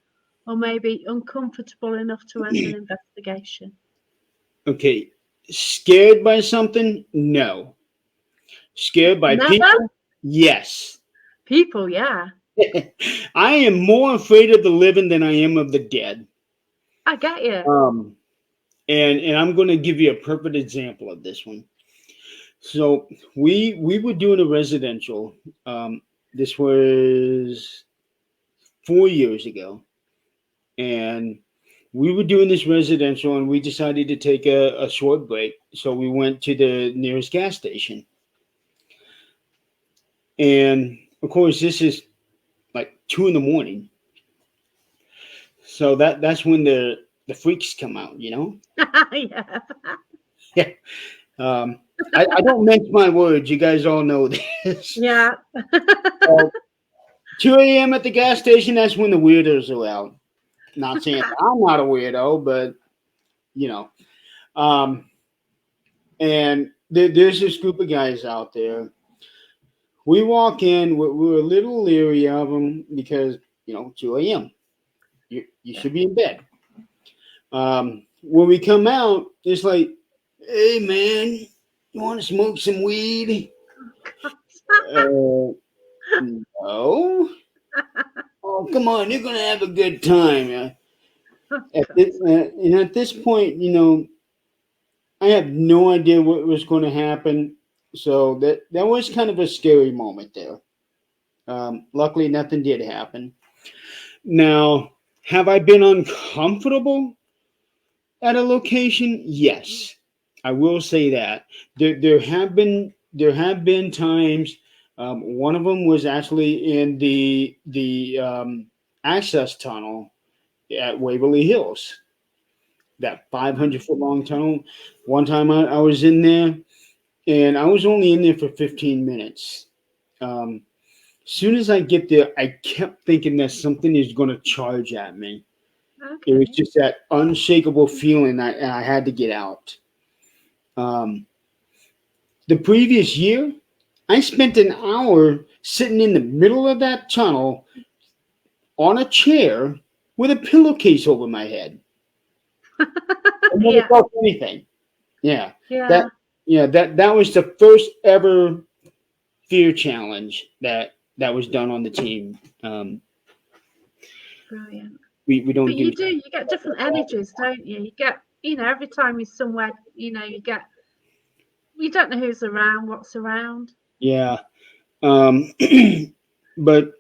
or maybe uncomfortable enough to end an investigation? Okay, scared by something? No. Scared by Never? people? Yes. People, yeah. I am more afraid of the living than I am of the dead. I get you. Um, and I'm going to give you a perfect example of this one. So we were doing a residential. This was 4 years ago, and we were doing this residential, and we decided to take a short break. So we went to the nearest gas station, and of course, this is like 2 in the morning. So that's when the freaks come out, you know. Yeah. Yeah. Um, I don't mince my words. You guys all know this. Yeah. 2 a.m. at the gas station, that's when the weirdos are out. Not saying that I'm not a weirdo, but you know. Um, and there's this group of guys out there. We walk in, we're a little leery of them because, 2 a.m. You Yeah. should be in bed. When we come out, it's like, hey man, you want to smoke some weed? Uh, no. Oh, come on, you're gonna have a good time. Oh, And at this point, I have no idea what was going to happen. So that was kind of a scary moment there. Luckily, nothing did happen. Now, have I been uncomfortable at a location? Yes, I will say that. There have been times. One of them was actually in the access tunnel at Waverly Hills, that 500-foot long tunnel. One time I was in there, and I was only in there for 15 minutes. Um, soon as I get there, I kept thinking that something is going to charge at me. It was okay. just that unshakable feeling I had to get out. Um, the previous year, I spent an hour sitting in the middle of that tunnel on a chair with a pillowcase over my head. I never Yeah. felt anything. Yeah, that Yeah. that was the first ever fear challenge that was done on the team. Brilliant. We But don't do. you get different energies, don't you? You get, every time you're somewhere, you don't know who's around, what's around. Yeah. Um, but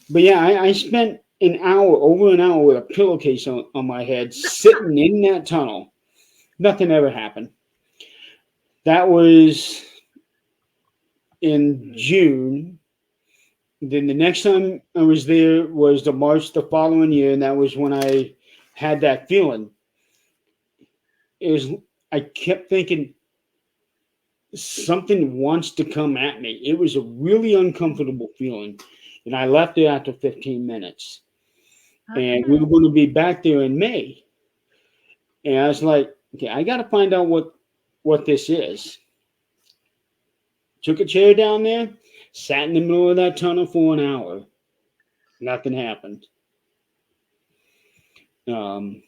yeah, I spent over an hour with a pillowcase on my head, sitting in that tunnel. Nothing ever happened. That was in June. Then the next time I was there was the March the following year, and that was when I had that feeling. It was I kept thinking something wants to come at me. It was a really uncomfortable feeling, and I left there after 15 minutes. And we Okay. were going to be back there in May. And I was like, okay, I got to find out what this is. Took a chair down there, sat in the middle of that tunnel for an hour. Nothing happened. Um,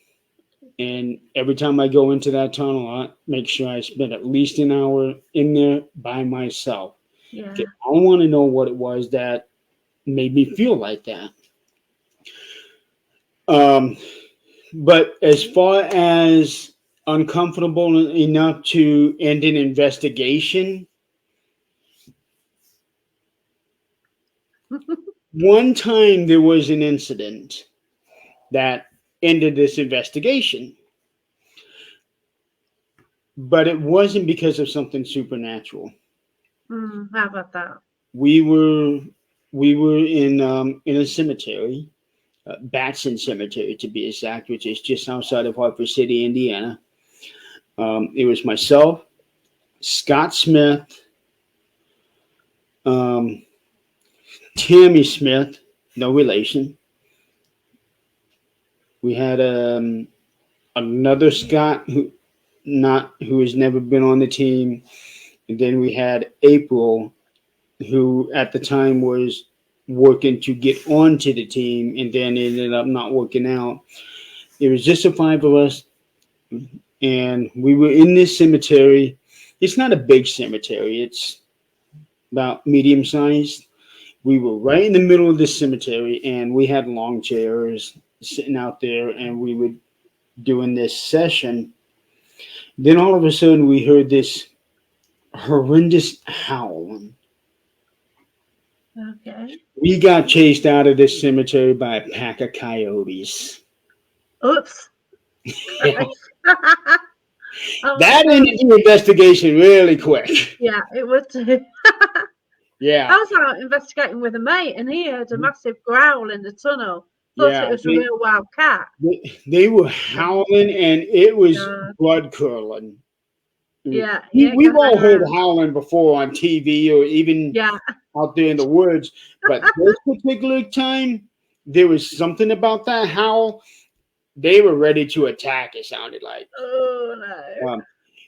and every time I go into that tunnel, I make sure I spend at least an hour in there by myself. Okay, Yeah. I want to know what it was that made me feel like that. Um, but as far as uncomfortable enough to end an investigation, one time there was an incident that ended this investigation, but it wasn't because of something supernatural. How about that? We were in a cemetery, Batson Cemetery to be exact, which is just outside of Hartford City, Indiana. It was myself, Scott Smith, um, Tammy Smith, no relation. We had another Scott who has never been on the team, and then we had April, who at the time was working to get onto the team, and then ended up not working out. It was just the five of us, and we were in this cemetery. It's not a big cemetery; it's about medium sized. We were right in the middle of the cemetery, and we had lawn chairs sitting out there, and we were doing this session. Then all of a sudden, we heard this horrendous howl. Okay. We got chased out of this cemetery by a pack of coyotes. Oops. Yeah. Oh, That ended the investigation really quick. yeah, it would do. Yeah. I was out investigating with a mate, and he heard a massive growl in the tunnel. Thought Yeah. it was a real wild cat. They were howling, and it was God. blood curdling. Yeah, We've all heard howling before on TV or even yeah. out there in the woods, but this particular time, there was something about that howl. They were ready to attack, it sounded like. Oh, no.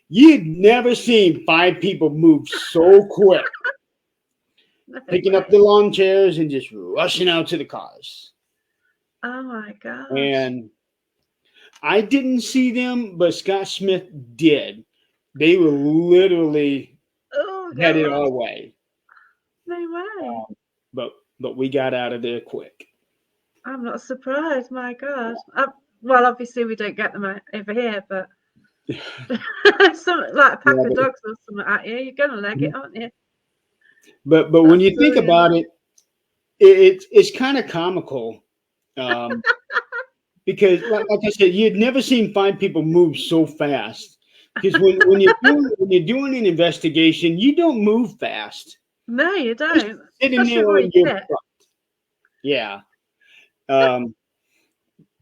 You'd never seen five people move so quick, picking up the lawn chairs and just rushing out to the cars. Oh, my gosh. And I didn't see them, but Scott Smith did. They were literally headed our way. No way. But we got out of there quick. I'm not surprised. My God. Well, obviously we don't get them over here, but something like a pack of dogs or something at you, you're gonna leg it, aren't you? But when you think about it, it's kind of comical. Because like I said, you'd never seen five people move so fast. Because when you're doing an investigation, you don't move fast. No, you don't. Sitting there on your front. Yeah.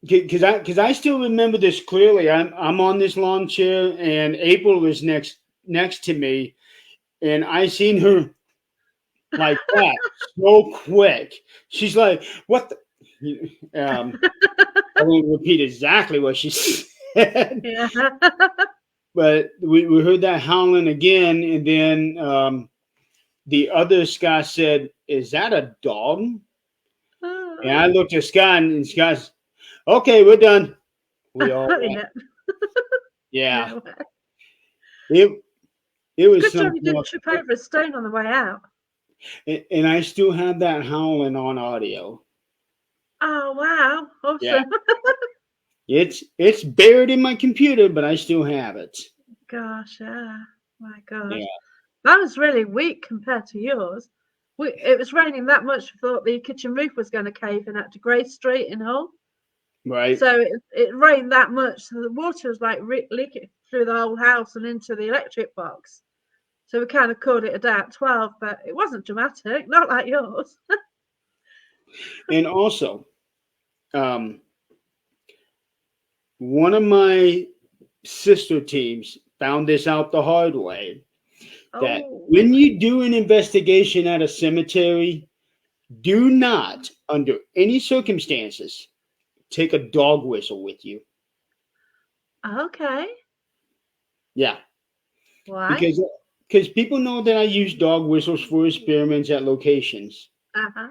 Because I still remember this clearly. I'm on this lawn chair, and April was next to me, and I seen her like that so quick. She's like, "What the?" I won't repeat exactly what she said. Yeah. But we heard that howling again, and then the other Scott said, "Is that a dog?" Oh. And I looked at Scott, and Scott's, "Okay, we're done." We all went. Yeah. It was good job something you didn't trip over a stone on the way out. And I still have that howling on audio. Oh wow! Awesome. Yeah. It's buried in my computer, but I still have it. Gosh, yeah. My God. Yeah. That was really weak compared to yours. It was raining that much. I thought the kitchen roof was going to cave in at Gray Street in Hull. Right. So it rained that much, so the water was like leaking through the whole house and into the electric box. So we kind of called it a day at 12, but it wasn't dramatic, not like yours. And also, one of my sister teams found this out the hard way. That when you do an investigation at a cemetery, do not, under any circumstances, take a dog whistle with you. Okay. Yeah. Why? Because people know that I use dog whistles for experiments at locations. Uh-huh.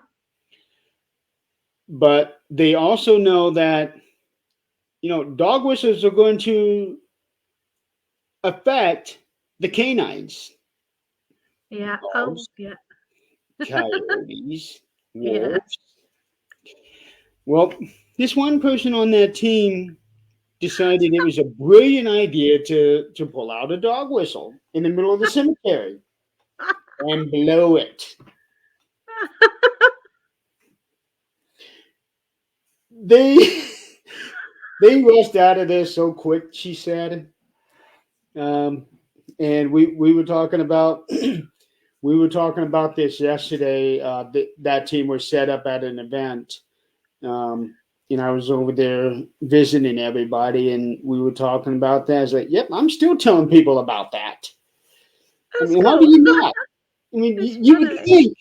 But they also know that, dog whistles are going to affect the canines. Yeah. Dogs, yeah. Coyotes, wolves. Yeah. Well, this one person on that team decided it was a brilliant idea to pull out a dog whistle in the middle of the cemetery and blow it. They rushed out of there so quick, she said. And we were talking about this yesterday. That team was set up at an event. I was over there visiting everybody, and we were talking about that. I was like, "Yep, I'm still telling people about that." That's I mean, cool. how do you not? I mean, you would think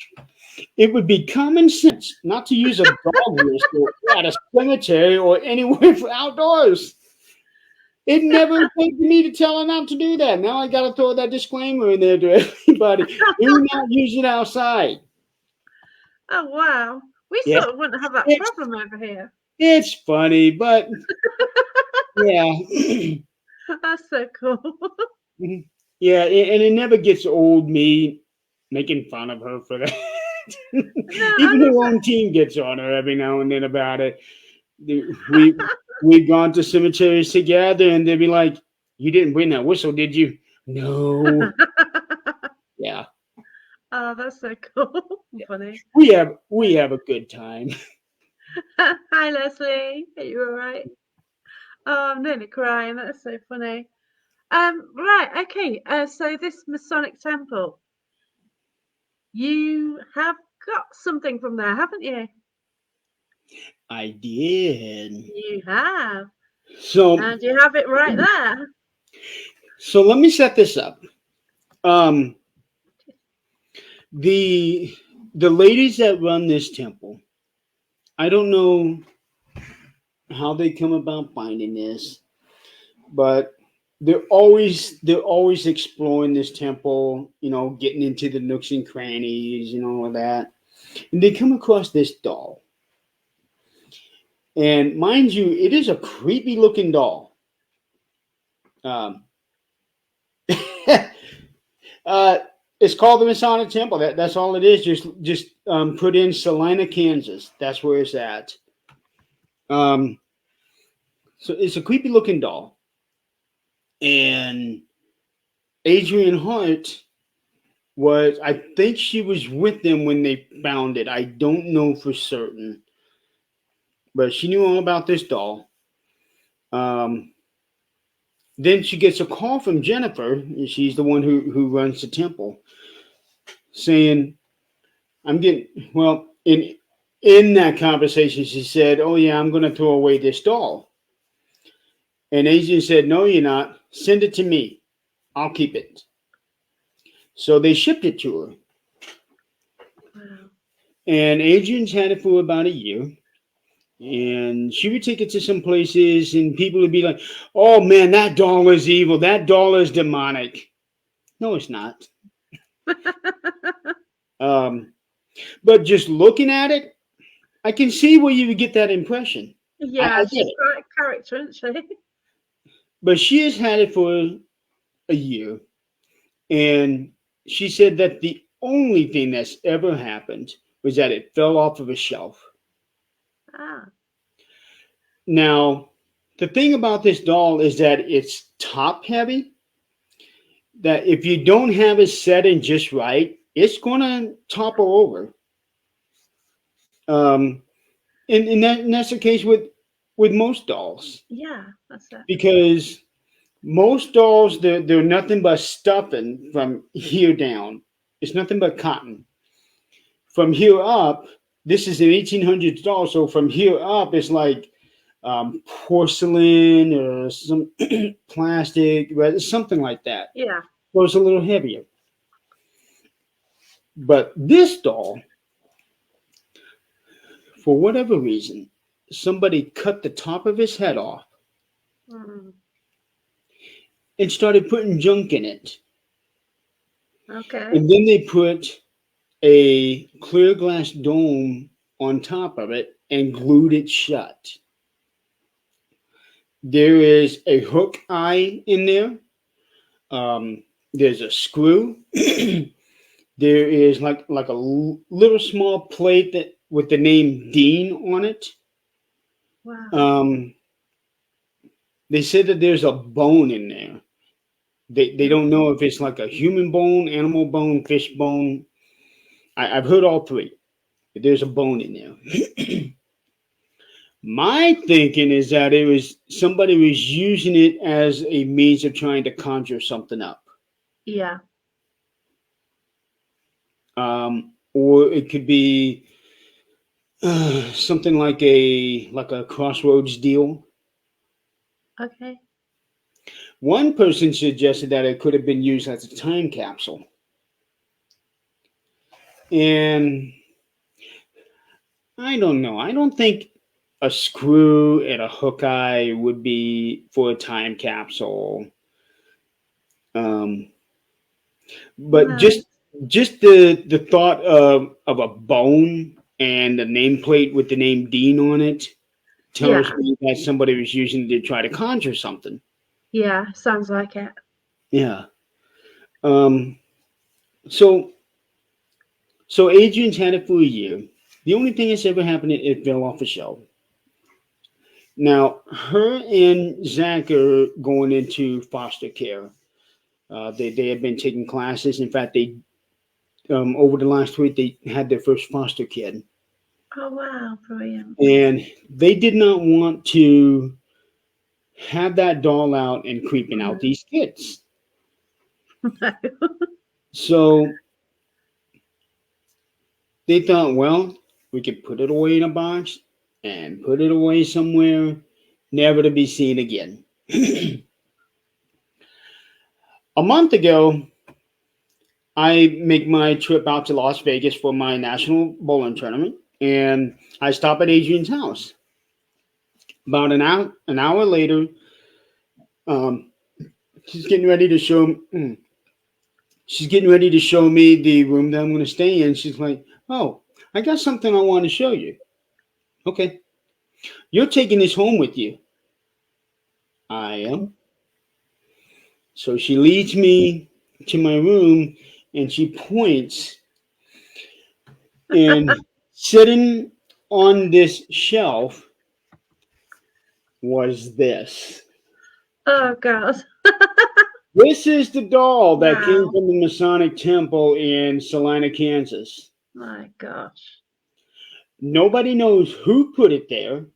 It would be common sense not to use a dog whistle at a cemetery or anywhere for outdoors. It never occurred to me to tell her not to do that. Now I got to throw that disclaimer in there to everybody. Do not use it outside. Oh wow. We Yeah, sort of wouldn't have that it's problem over here. it's funny, but yeah, That's so cool. yeah, and it never gets old. Me making fun of her for that. No, Even and her own team gets on her every now and then about it. We we've gone to cemeteries together, and they'd be like, "You didn't bring that whistle, did you?" No. Yeah, oh, that's so cool. Funny. we have a good time. Hi, Leslie. Are you all right? Oh, I'm nearly crying. That's so funny. Right, okay. So this Masonic temple, you have got something from there, haven't you? I did. You have, So and you have it right there. so let me set this up. Um, the the ladies that run this temple, I don't know how they come about finding this, but they're always exploring this temple, getting into the nooks and crannies and all of that. And they come across this doll. And mind you, it is a creepy looking doll. Um, uh, it's called the Masonic Temple. That's all it is. Just put in Salina, Kansas. That's where it's at. Um, so it's a creepy looking doll. And Adrian Hart I think she was with them when they found it. I don't know for certain, but she knew all about this doll. Um, then she gets a call from Jennifer, and she's the one who runs the temple, saying, "I'm getting well." In that conversation, she said, "Oh yeah, I'm going to throw away this doll." And Adrian said, "No, you're not. Send it to me. I'll keep it." So they shipped it to her, Wow. and Adrian's had it for about a year. And she would take it to some places, and people would be like, "Oh man, that doll is evil. That doll is demonic." No, it's not. Um, but just looking at it, I can see where you would get that impression. I Yeah, get she's it. quite a character, isn't she? But she has had it for a year, and she said that the only thing that's ever happened was that it fell off of a shelf. Ah, Now, the thing about this doll is that it's top heavy. That if you don't have it set in just right, it's gonna topple over. Um, and that's the case with most dolls yeah, that's it. because most dolls they're nothing but stuffing from here down. It's nothing but cotton. From here up, this is an 1800s doll, so from here up it's like porcelain or some plastic, right? Something like that. Yeah. So it's a little heavier. But this doll, for whatever reason, somebody cut the top of his head off Mm, and started putting junk in it. okay. And then they put a clear glass dome on top of it and glued it shut. There is a hook eye in there. There's a screw. There is like a little small plate that with the name Dean on it. Wow. Um, they said that there's a bone in there. They don't Mm, know if it's like a human bone, animal bone, fish bone. I've heard all three. There's a bone in there. My thinking is that it was somebody was using it as a means of trying to conjure something up, yeah. or it could be something like a crossroads deal. Okay. One person suggested that it could have been used as a time capsule, and I don't know. I don't think a screw and a hook eye would be for a time capsule. Um, but No. just the thought of a bone and a nameplate with the name Dean on it tells Yeah. me that somebody was using it to try to conjure something. Yeah. Sounds like it. Yeah. Um, so so Adrian's had it for a year. The only thing that's ever happened, it fell off a shelf. Now, her and Zach are going into foster care. They have been taking classes. In fact, they over the last week they had their first foster kid, Oh wow, brilliant. and they did not want to have that doll out and creeping out Mm. these kids. So they thought, well, we could put it away in a box and put it away somewhere, never to be seen again. A month ago, I make my trip out to Las Vegas for my national bowling tournament, and I stop at Adrian's house. About an hour later, um, she's getting ready to show. She's getting ready to show me the room that I'm going to stay in. She's like, "Oh, I got something I want to show you." Okay, you're taking this home with you. I am. So she leads me to my room, and she points, and sitting on this shelf was this. Oh god. This is the doll that came Wow. from the Masonic Temple in Salina, Kansas. My gosh. Nobody knows who put it there,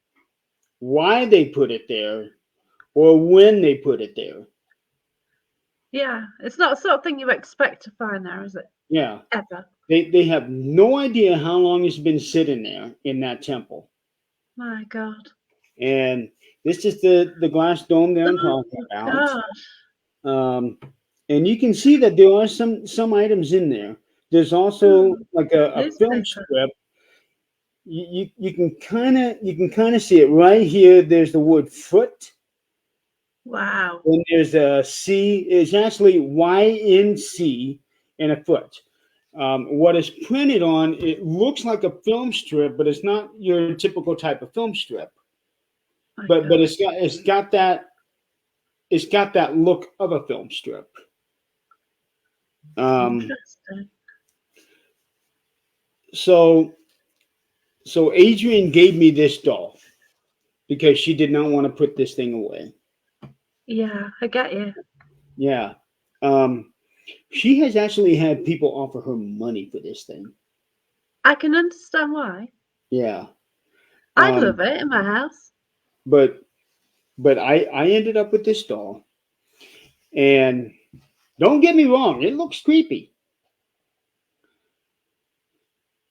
why they put it there, or when they put it there. Yeah. It's not the sort of thing you expect to find there, is it? Yeah, Ever. they have no idea how long it's been sitting there in that temple. My god. And this is the glass dome that I'm Oh talking about. gosh. Um, and you can see that there are some items in there. There's also Hmm. like a film Newspaper. strip. You can kind of see it right here. There's the word foot. Wow. Then there's a C. It's actually YNC and a foot. What is printed on it looks like a film strip, but it's not your typical type of film strip. My But god. it's got that look of a film strip. Um, Interesting. so so Adrian gave me this doll because she did not want to put this thing away. Yeah, I get you. Yeah. Um, she has actually had people offer her money for this thing. I can understand why. Yeah. I'd Um, love it in my house. but I ended up with this doll, and don't get me wrong, it looks creepy,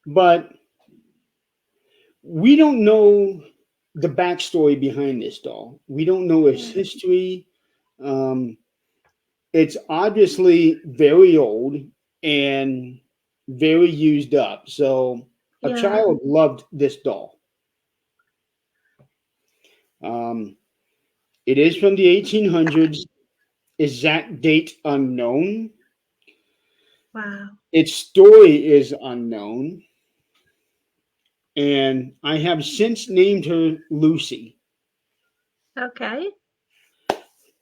but we don't know the backstory behind this doll. We don't know its Yeah. history. Um, it's obviously very old and very used up. So a Yeah. child loved this doll. Um, it is from the 1800s. Exact date unknown. Wow. Its story is unknown. And I have since named her Lucy. Okay.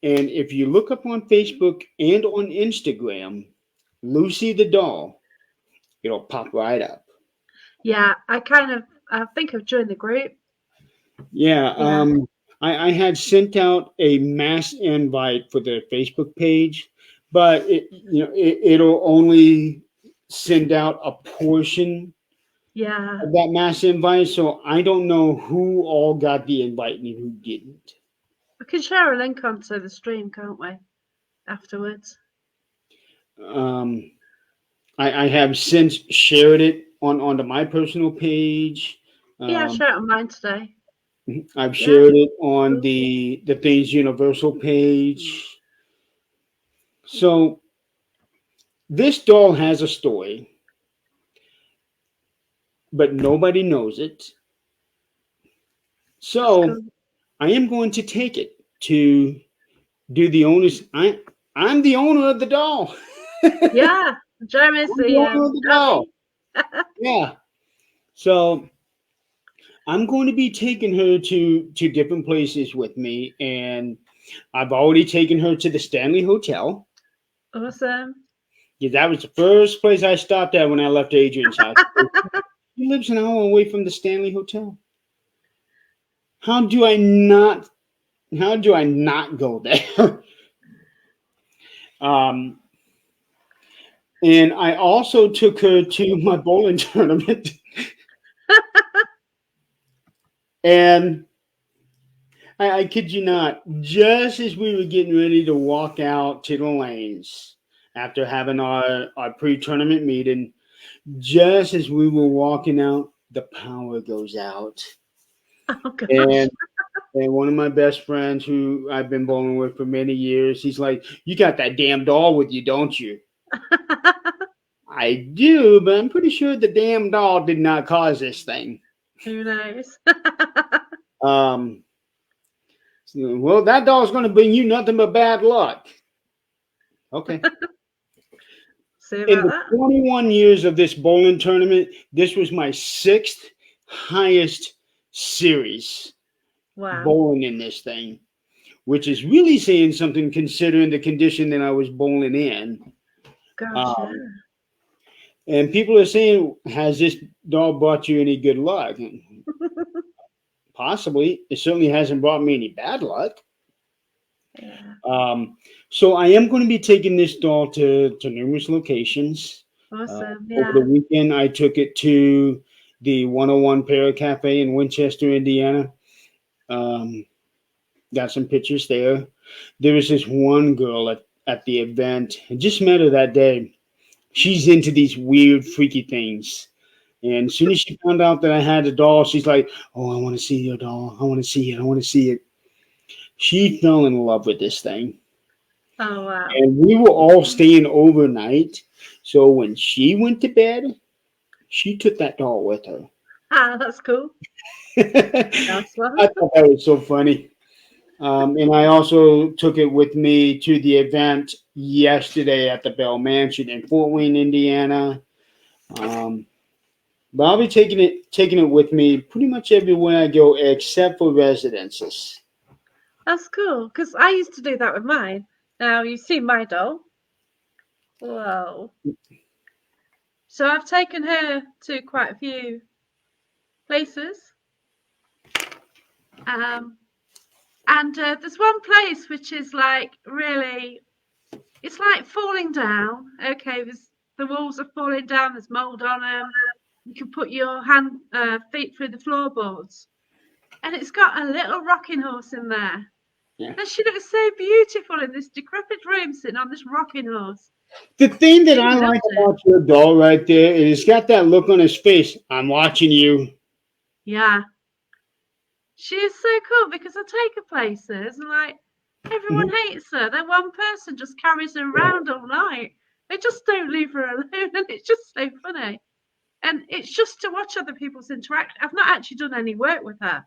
And if you look up on Facebook and on Instagram, Lucy the doll, it'll pop right up. Yeah, I think I've joined the group. Yeah, Yeah. I had sent out a mass invite for the Facebook page, but it'll only send out a portion Yeah. of that mass invite, so I don't know who all got the invite and who didn't. We can share a link onto the stream, can't we? Afterwards. Um, I have since shared it onto my personal page. Yeah, Um, share it on mine today. I've Yeah. shared it on Cool. the Things Universal page. So this doll has a story, but nobody knows it. That's So cool. I am going to take it to do the owners. I'm the owner of the doll. Yeah, Jeremy's I'm the the owner of the doll. dummy. Yeah. So I'm going to be taking her to different places with me, and I've already taken her to the Stanley Hotel. Awesome. Yeah, that was the first place I stopped at when I left Adrian's house. He lives an hour away from the Stanley Hotel. How do I not? How do I not go there? um, and I also took her to my bowling tournament, and I kid you not, just as we were getting ready to walk out to the lanes after having our pre-tournament meeting, just as we were walking out, the power goes out. Oh gosh. And and one of my best friends who I've been bowling with for many years, he's like, "You got that damn doll with you, don't you?" I do, but I'm pretty sure the damn doll did not cause this thing. Who knows? Um, well, that doll's going to bring you nothing but bad luck. Okay. See In about the that. 21 years of this bowling tournament, this was my sixth highest series Wow. bowling in this thing, which is really saying something considering the condition that I was bowling in. Gosh, yeah. Um, and people are saying, has this doll brought you any good luck? Possibly. It certainly hasn't brought me any bad luck. Yeah. So I am going to be taking this doll to numerous locations. Awesome. Over the Yeah. weekend, I took it to the 101 Para Cafe in Winchester, Indiana. Um, got some pictures there. There was this one girl at the event. I just met her that day. She's into these weird, freaky things. And as soon as she found out that I had a doll, she's like, "Oh, I want to see your doll. I want to see it. I want to see it." She fell in love with this thing. Oh wow. And we were all staying overnight. So when she went to bed, she took that doll with her. Ah, that's cool. I Nice one. thought that was so funny. And I also took it with me to the event yesterday at the Bell Mansion in Fort Wayne, Indiana. Um, but I'll be taking it with me pretty much everywhere I go, except for residences. That's cool. Because I used to do that with mine. Now you see my doll. Whoa. So I've taken her to quite a few places. Um, and there's one place which is like really, it's like falling down. Okay, the walls are falling down. There's mold on them. You can put your feet through the floorboards, and it's got a little rocking horse in there. Yeah. And she looks so beautiful in this decrepit room, sitting on this rocking horse. The thing that She I like loved it. about your doll right there is he's got that look on his face. I'm watching you. Yeah, she is so cool because I take her places and like everyone Mhm. hates her. Then one person just carries her around all night. They just don't leave her alone, and it's just so funny. And it's just to watch other people's interaction. I've not actually done any work with her.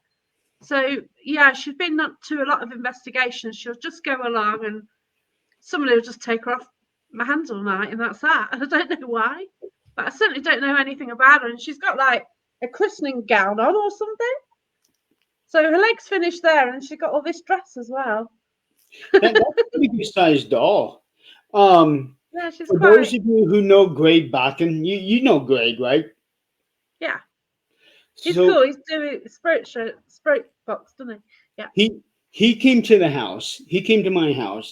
So yeah, she's been up to a lot of investigations. She'll just go along and somebody will just take her off my hands all night and that's that. And I don't know why. But I certainly don't know anything about her. And she's got like a christening gown on or something. So her legs finished there and she's got all this dress as well. That's a pretty good sized doll. Um, Yeah, she's for those quite, of you who know Greg Bakken, you know Greg, right? yeah. He's So cool. He's doing spirit box, doesn't he? Yeah. he came to the house. He came to my house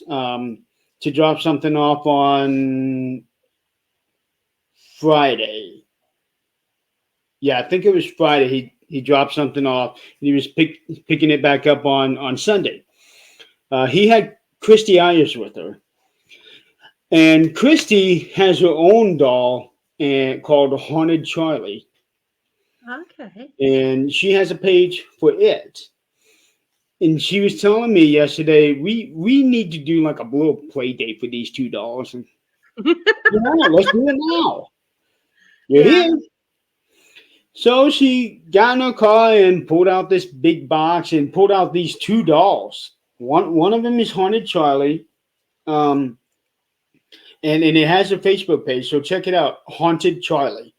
to drop something off on Friday. Yeah, I think it was Friday. He dropped something off. And he was picking it back up on Sunday. He had Christy Ayers with her, and Christy has her own doll called Haunted Charlie, Okay. and she has a page for it. And she was telling me yesterday we need to do like a little play date for these two dolls. And yeah, let's do it now. You're Yeah. here. So she got in her car and pulled out this big box and pulled out these two dolls. One of them is Haunted Charlie, um, and it has a Facebook page. So check it out, Haunted Charlie.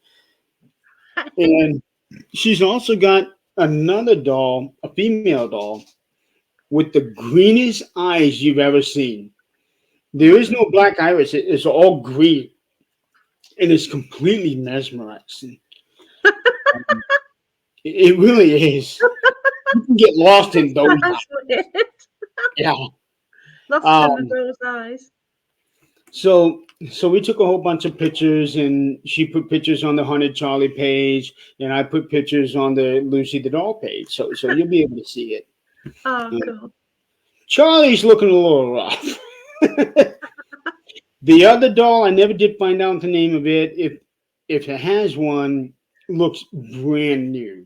And she's also got another doll, a female doll, with the greenest eyes you've ever seen. There is no black iris; it's all green, and it's completely mesmerizing. Um, it really is. You can get lost in those eyes. That's weird. Yeah. Lost in the Um, doll's eyes. so we took a whole bunch of pictures, and she put pictures on the Haunted Charlie page, and I put pictures on the Lucy the Doll page. So you'll be able to see it. Oh, Uh, cool. Charlie's looking a little rough. The other doll, I never did find out the name of it. If it has one, looks brand new.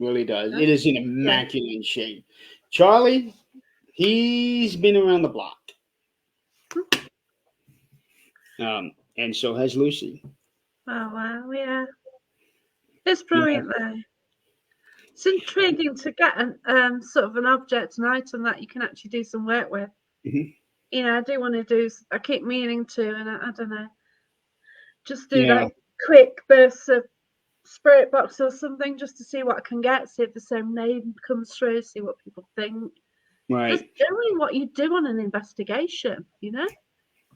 Really does. It is in Okay. immaculate shape. Charlie, he's been around the block. And so has Lucy. Oh, wow. Yeah. It's brilliant, though. It's intriguing to get an sort of an object, an item that you can actually do some work with. Mhm. I do want to do. I keep meaning to, and I don't know, just do Yeah, like quick bursts of spirit box or something, just to see what I can get, see if the same name comes through, see what people think. Just right. doing what you do on an investigation,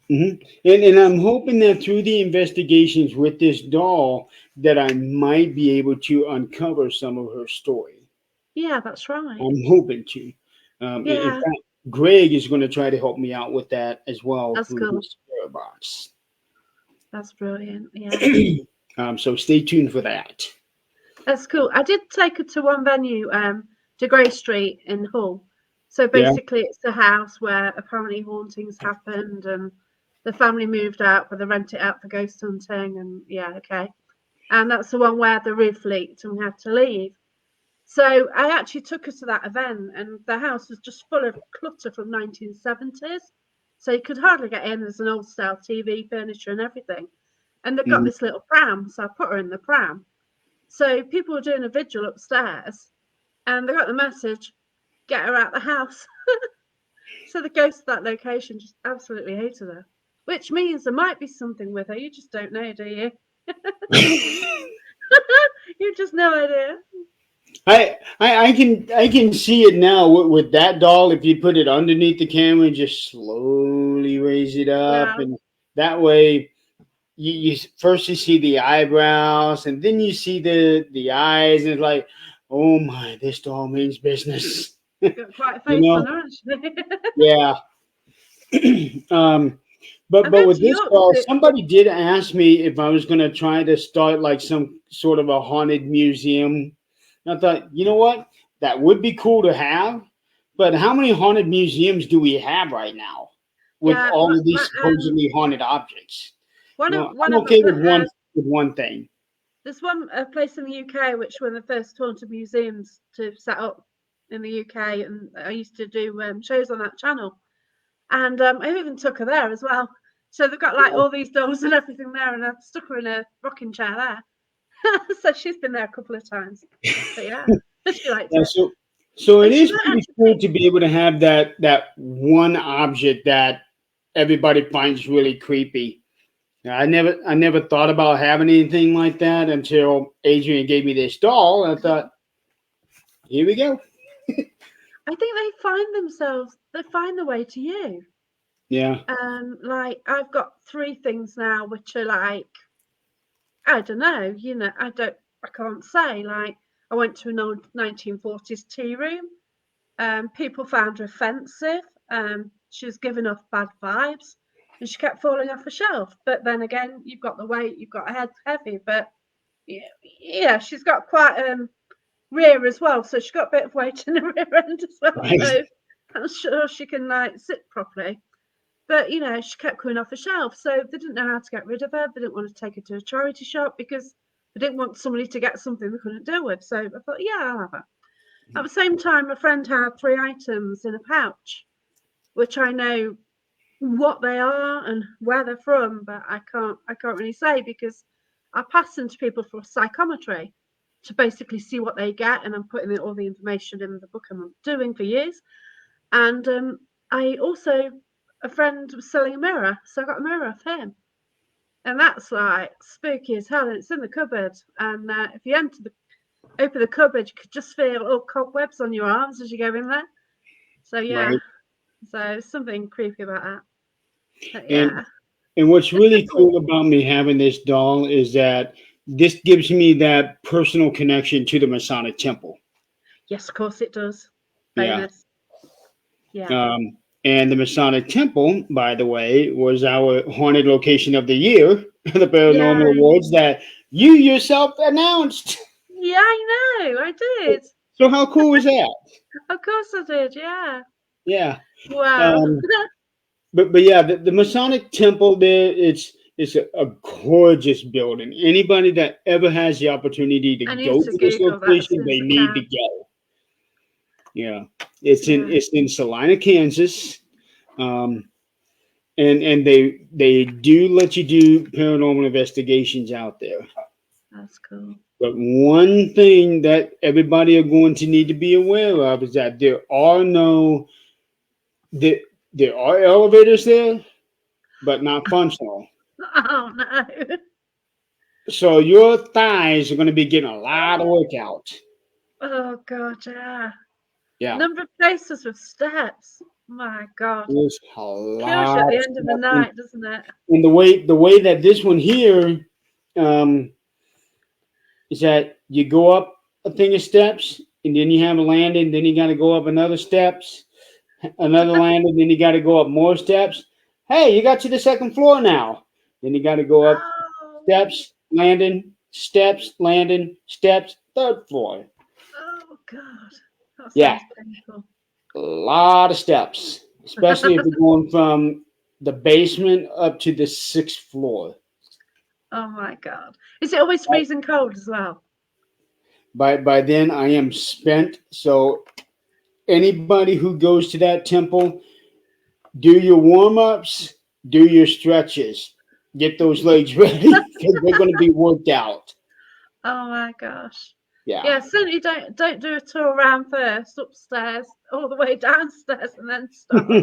Hmm. And I'm hoping that through the investigations with this doll, that I might be able to uncover some of her story. Yeah, that's right. I'm hoping to. In Yeah, fact, Greg is going to try to help me out with that as well that's through cool. his spirit box. That's brilliant. Yeah, So stay tuned for that. that's cool. I did take her to one venue, to Grey Street in Hull. So Yeah. basically, it's the house where apparently hauntings happened, and the family moved out, but they rent it out for ghost hunting. And yeah, okay. And that's the one where the roof leaked and we had to leave. So I actually took her to that event, and the house was just full of clutter from 1970s. So you could hardly get in. There's an old style TV, furniture, and everything. And they've got Mhm. this little pram, so I put her in the pram. So people were doing a vigil upstairs, and they got the message, "Get her out the house." So the ghost of that location just absolutely hated her, which means there might be something with her. You just don't know, do you? You just no idea. I can see it now with that doll. If you put it underneath the camera and just slowly raise it up, Wow. and that way you first you see the eyebrows, and then you see the eyes, and it's like, oh my, this doll means business. Got quite a You face on know? her, actually. Yeah. um, but I'm but going with to this York doll, to. somebody did ask me if I was going to try to start like some sort of a haunted museum. And I thought, you know what, that would be cool to have. But how many haunted museums do we have right now with Yeah, all of these supposedly haunted objects? one No, of one I'm of okay the with one thing. there's one place in the UK which were the first haunted museums to set up in the UK, and I used to do shows on that channel, and I even took her there as well. So they've got like all these dolls and everything there, and I stuck her in a rocking chair there. So she's been there a couple of times. But yeah, she liked Yeah, it, so it and she is might pretty actually cool think, to be able to have that one object that everybody finds really creepy. Yeah, I never thought about having anything like that until Adrian gave me this doll, and I thought, here we go. I think they find the way to you. Yeah. Like I've got three things now which are like, I don't know, I can't say. Like I went to an old 1940s tea room. People found her offensive. She was giving off bad vibes, and she kept falling off a shelf. But then again, you've got the weight, you've got her head heavy, but yeah, yeah, she's got quite rear as well, so she's got a bit of weight in the rear end as well. Right. So I'm sure she can like sit properly. But she kept coming off a shelf, so they didn't know how to get rid of her. They didn't want to take her to a charity shop because they didn't want somebody to get something they couldn't deal with. So I thought, yeah, I'll have her. At the same time, a friend had three items in a pouch, which I know what they are and where they're from, but I can't really say because I pass them to people for psychometry to basically see what they get, and I'm putting all the information in the book I'm doing for years. And I also, a friend was selling a mirror, so I got a mirror off him. And that's like spooky as hell. And it's in the cupboard. And if you open the cupboard, you could just feel all cobwebs on your arms as you go in there. So yeah, Right. so there's something creepy about that. But, And yeah, and what's it's really cool. cool about me having this doll is that this gives me that personal connection to the Masonic Temple. Yes, of course it does. Yeah. Bonus. Yeah. And the Masonic Temple, by the way, was our haunted location of the year, the Paranormal Yay. Awards that you yourself announced. Yeah, I know. I did. So how cool was that? Of course I did. Yeah. Yeah. Wow. Um, but yeah, the Masonic Temple there, it's a gorgeous building. Anybody that ever has the opportunity to I need go to to this Google that as location, soon as they I need to can. go. Yeah. It's in Salina, Kansas. Um, and they do let you do paranormal investigations out there. That's cool. But one thing that everybody are going to need to be aware of is that there, there are elevators there, but not functional. Oh no. So your thighs are going to be getting a lot of workout. Oh god, yeah. Yeah, Number of places with steps. My god. there's a Kills you at lot the of end of the stuff. night, doesn't it? And the way that this one here um, is that you go up a thing of steps, and then you have a landing, then you got to go up another steps, another landing, then you got to go up more steps. Hey, you got to the second floor now. Then you got to go up Oh, steps, landing, steps, third floor. oh god. That Yeah, sounds painful. a lot of steps, especially if you're going from the basement up to the sixth floor. Oh my god. Is it always freezing cold as well? By then, I am spent. So anybody who goes to that temple, do your warm ups, do your stretches, get those legs ready because they're going to be worked out. Oh my gosh. Yeah, Yeah, certainly don't do a tour around first, upstairs, all the way downstairs and then stop. I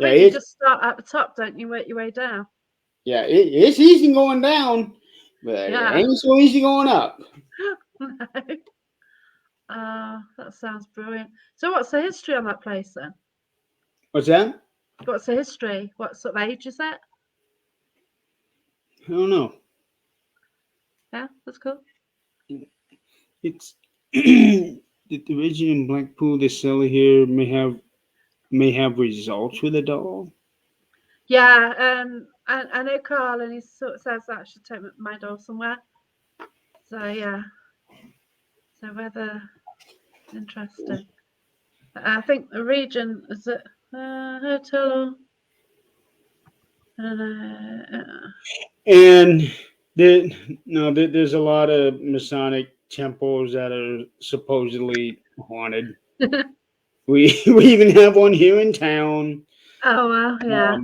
yeah, think you just start at the top, don't you? Work your way down. it's easy going down, but it Yeah. ain't so easy going up. No. That sounds brilliant. So what's the history on that place then? What's that? What's the history? What sort of age is it? I don't know. Yeah, that's cool. It's the region in Blackpool. The seller here may have results with the doll. Yeah, I know Carl, and he sort of says that I should take my doll somewhere. So yeah, so whether interesting. I think the region is it hotel. I don't know. And there's a lot of Masonic temples that are supposedly haunted. We even have one here in town. Oh well, yeah.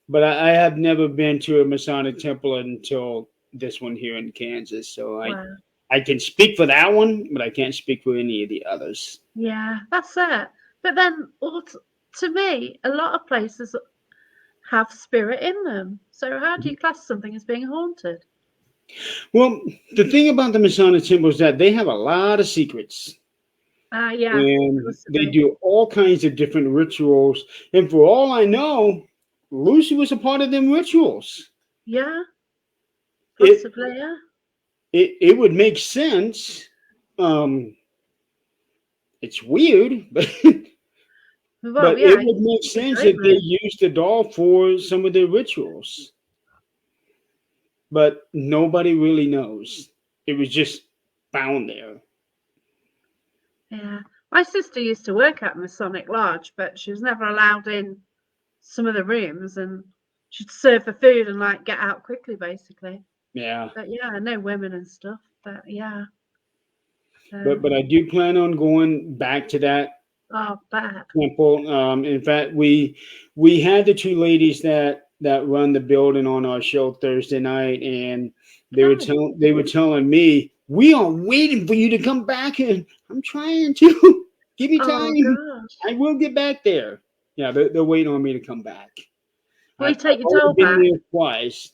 But I have never been to a Masonic temple until this one here in Kansas. So Wow. I can speak for that one, but I can't speak for any of the others. Yeah, that's it. But then, to me, a lot of places have spirit in them. So how do you class something as being haunted? Well, the thing about the Masonic temple is that they have a lot of secrets. Yeah, of And course they they do. do all kinds of different rituals. And for all I know, Lucy was a part of them rituals. Yeah, It possibly, yeah. it would make sense. Um, it's weird, but Well, but it yeah, would make you sense don't if they know. used the doll for some of their rituals. But nobody really knows. It was just found there. Yeah. My sister used to work at Masonic Lodge, but she was never allowed in some of the rooms, and she'd serve the food and like get out quickly, basically. Yeah. But yeah, no women and stuff. But yeah. But I do plan on going back to that Oh, bad. temple. In fact, we had the two ladies that that run the building on our show Thursday night, and Okay. they were telling me we are waiting for you to come back, and I'm trying to give me Oh time. gosh. I will get back there. Yeah, they're waiting on me to come back. Will you I've take your already doll been back? there twice.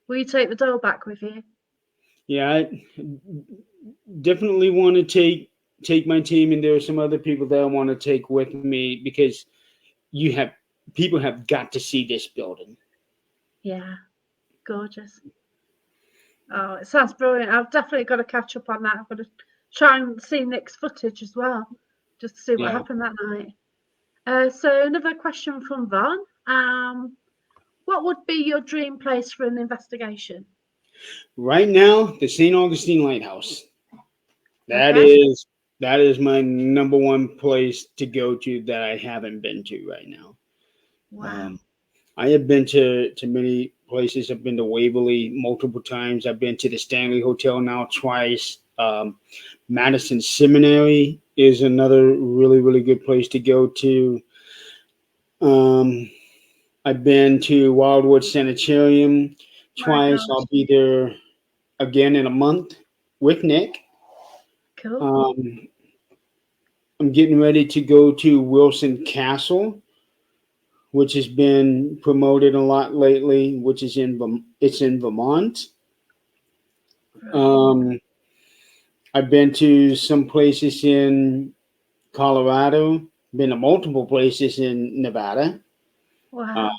Will you take the doll back with you? Yeah, I definitely want to take my team, and there are some other people that I want to take with me because you have people have got to see this building. Yeah. Gorgeous. Oh, it sounds brilliant. I've definitely got to catch up on that. I've got to try and see Nick's footage as well, just to see what Yeah. happened that night. So another question from Vaughn. What would be your dream place for an investigation? Right now, the St. Augustine Lighthouse. That Okay. is that is my number one place to go to that I haven't been to right now. Wow. Um, I have been to many places. I've been to Waverly multiple times. I've been to the Stanley Hotel now twice. Madison Seminary is another really good place to go to. Um, I've been to Wildwood Sanitarium My twice. I'll gosh. be there again in a month with Nick. Cool. Um, I'm getting ready to go to Wilson Castle, which has been promoted a lot lately, which is it's in Vermont. Brilliant. Um, I've been to some places in Colorado, been to multiple places in Nevada. Uh, Wow.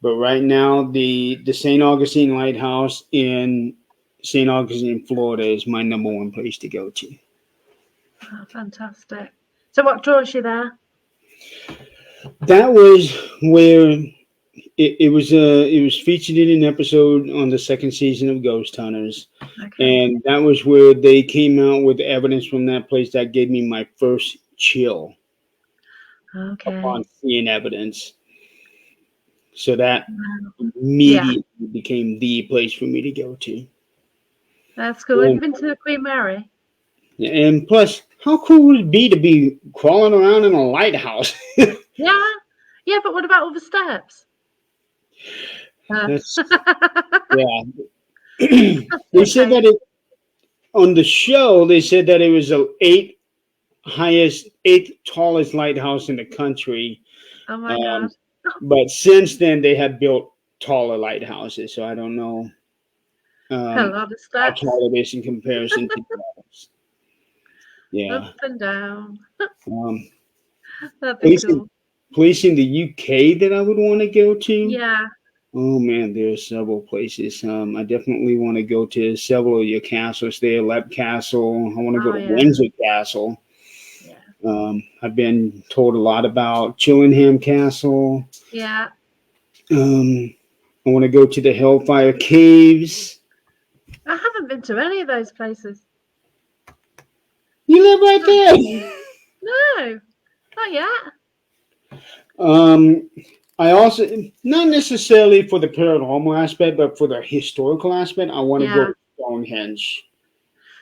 but right now, the St. Augustine Lighthouse in St. Augustine, Florida, is my number one place to go to. Oh, fantastic. So what draws you there? That was where it was featured in an episode on the second season of Ghost Hunters, Okay. and that was where they came out with evidence from that place that gave me my first chill upon Okay. seeing evidence. So that Wow. Yeah, immediately became the place for me to go to. that's cool. Have you And, been to the Queen Mary? and plus, how cool would it be crawling around in a lighthouse? Yeah. Yeah, but what about all the steps? Uh, That's yeah. They said okay. that on the show. They said that it was the eighth tallest lighthouse in the country. Oh my God. Um, but since then, they have built taller lighthouses. So I don't know A um, lot of how steps tall it is in comparison to the others. up Yeah. and down. Um, That'd be place in cool. place in the UK that I would want to go to. Yeah. Oh man, there are several places. I definitely want to go to several of your castles there. Lep Castle. I want to go Oh to yeah. Windsor Castle. Yeah. I've been told a lot about Chillingham Castle. Yeah. Um, I want to go to the Hellfire Caves. I haven't been to any of those places. You live right No. there. No, not yet. Um, I also, not necessarily for the paranormal aspect, but for the historical aspect, I want to go Yeah. to Stonehenge.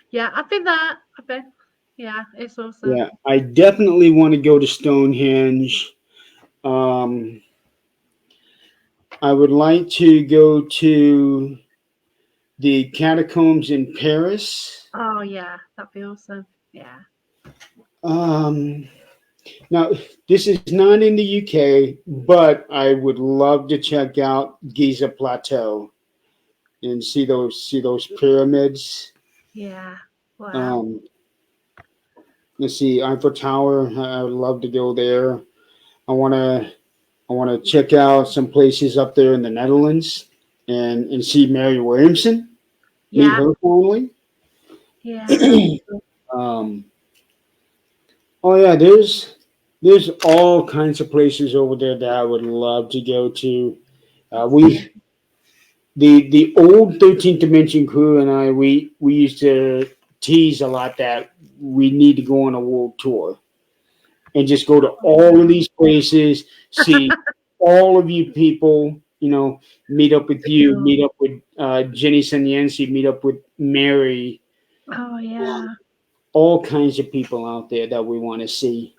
Yeah, I've been there. I've been. Yeah, it's awesome. Yeah, I definitely want to go to Stonehenge. Um, I would like to go to the catacombs in Paris. Oh yeah, that'd be awesome. Yeah. Um, Now, this is not in the UK, but I would love to check out Giza Plateau and see those pyramids. Yeah. Wow. Um, let's see, Eiffel Tower. I would love to go there. I want to I want to check out some places up there in the Netherlands and see Mary Williamson. Meet Yeah. her family. Yeah, that'd be cool. um, oh yeah, there's all kinds of places over there that I would love to go to. That's We amazing. the old 13th Dimension crew and I we used to tease a lot that we need to go on a world tour and just go to Oh all of yeah. these places, see all of you people, meet up with you, Cool. meet up with Jenny Sanyensi, meet up with Mary, Oh um, yeah. all kinds of people out there that we want to see.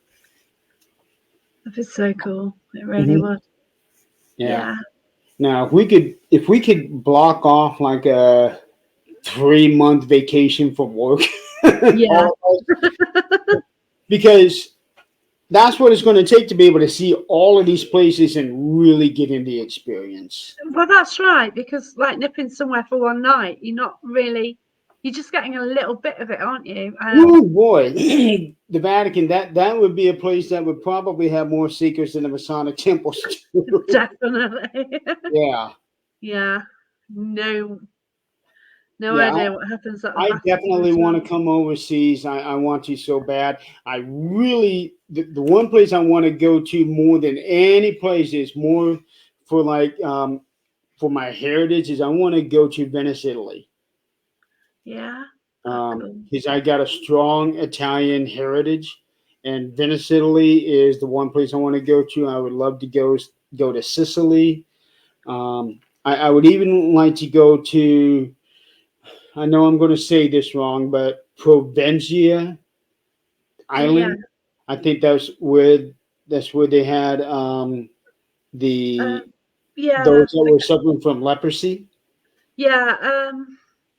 That'd be so cool. It really Mhm. would. Yeah. Yeah, Now, if we could block off like a 3 month vacation from work, yeah. all of us, because that's what it's going to take to be able to see all of these places and really get in the experience. Well, that's right, because like nipping somewhere for one night, you're not really, you're just getting a little bit of it, aren't you? Oh boy, the Vatican, that would be a place that would probably have more secrets than the Masonic temples. Definitely. Yeah. Yeah. No, no Yeah, idea what happens at the I Vatican definitely at want all. to come overseas. I want to so bad. I really, the one place I want to go to more than any place is more for like, for my heritage is I want to go to Venice, Italy. Yeah. Oh, cool. Because I got a strong Italian heritage, and Venice, Italy is the one place I want to go to. I would love to go to Sicily. I would even like to go to. I know I'm going to say this wrong, but Provenza Yeah. Island. I think that's where they had the Um, yeah. those that were suffering from leprosy. Yeah.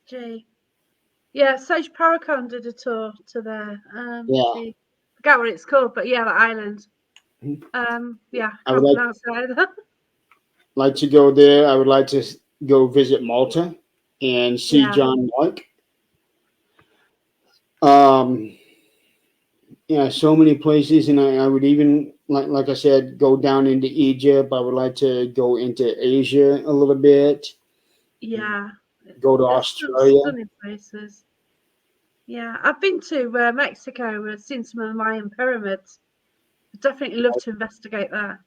Gee. Yeah. Sage Paracon did a tour to there. Yeah, Forget what it's called, but yeah, the island. Yeah, I would can't pronounce it either. like to go there. I would like to go visit Malta and see Yeah. John Mark. Um, yeah, so many places, and I would even like I said, go down into Egypt. I would like to go into Asia a little bit. Yeah. Go to There's some Australia. stunning places. Yeah, I've been to Mexico, seen some of the Mayan pyramids. I'd definitely love to investigate that.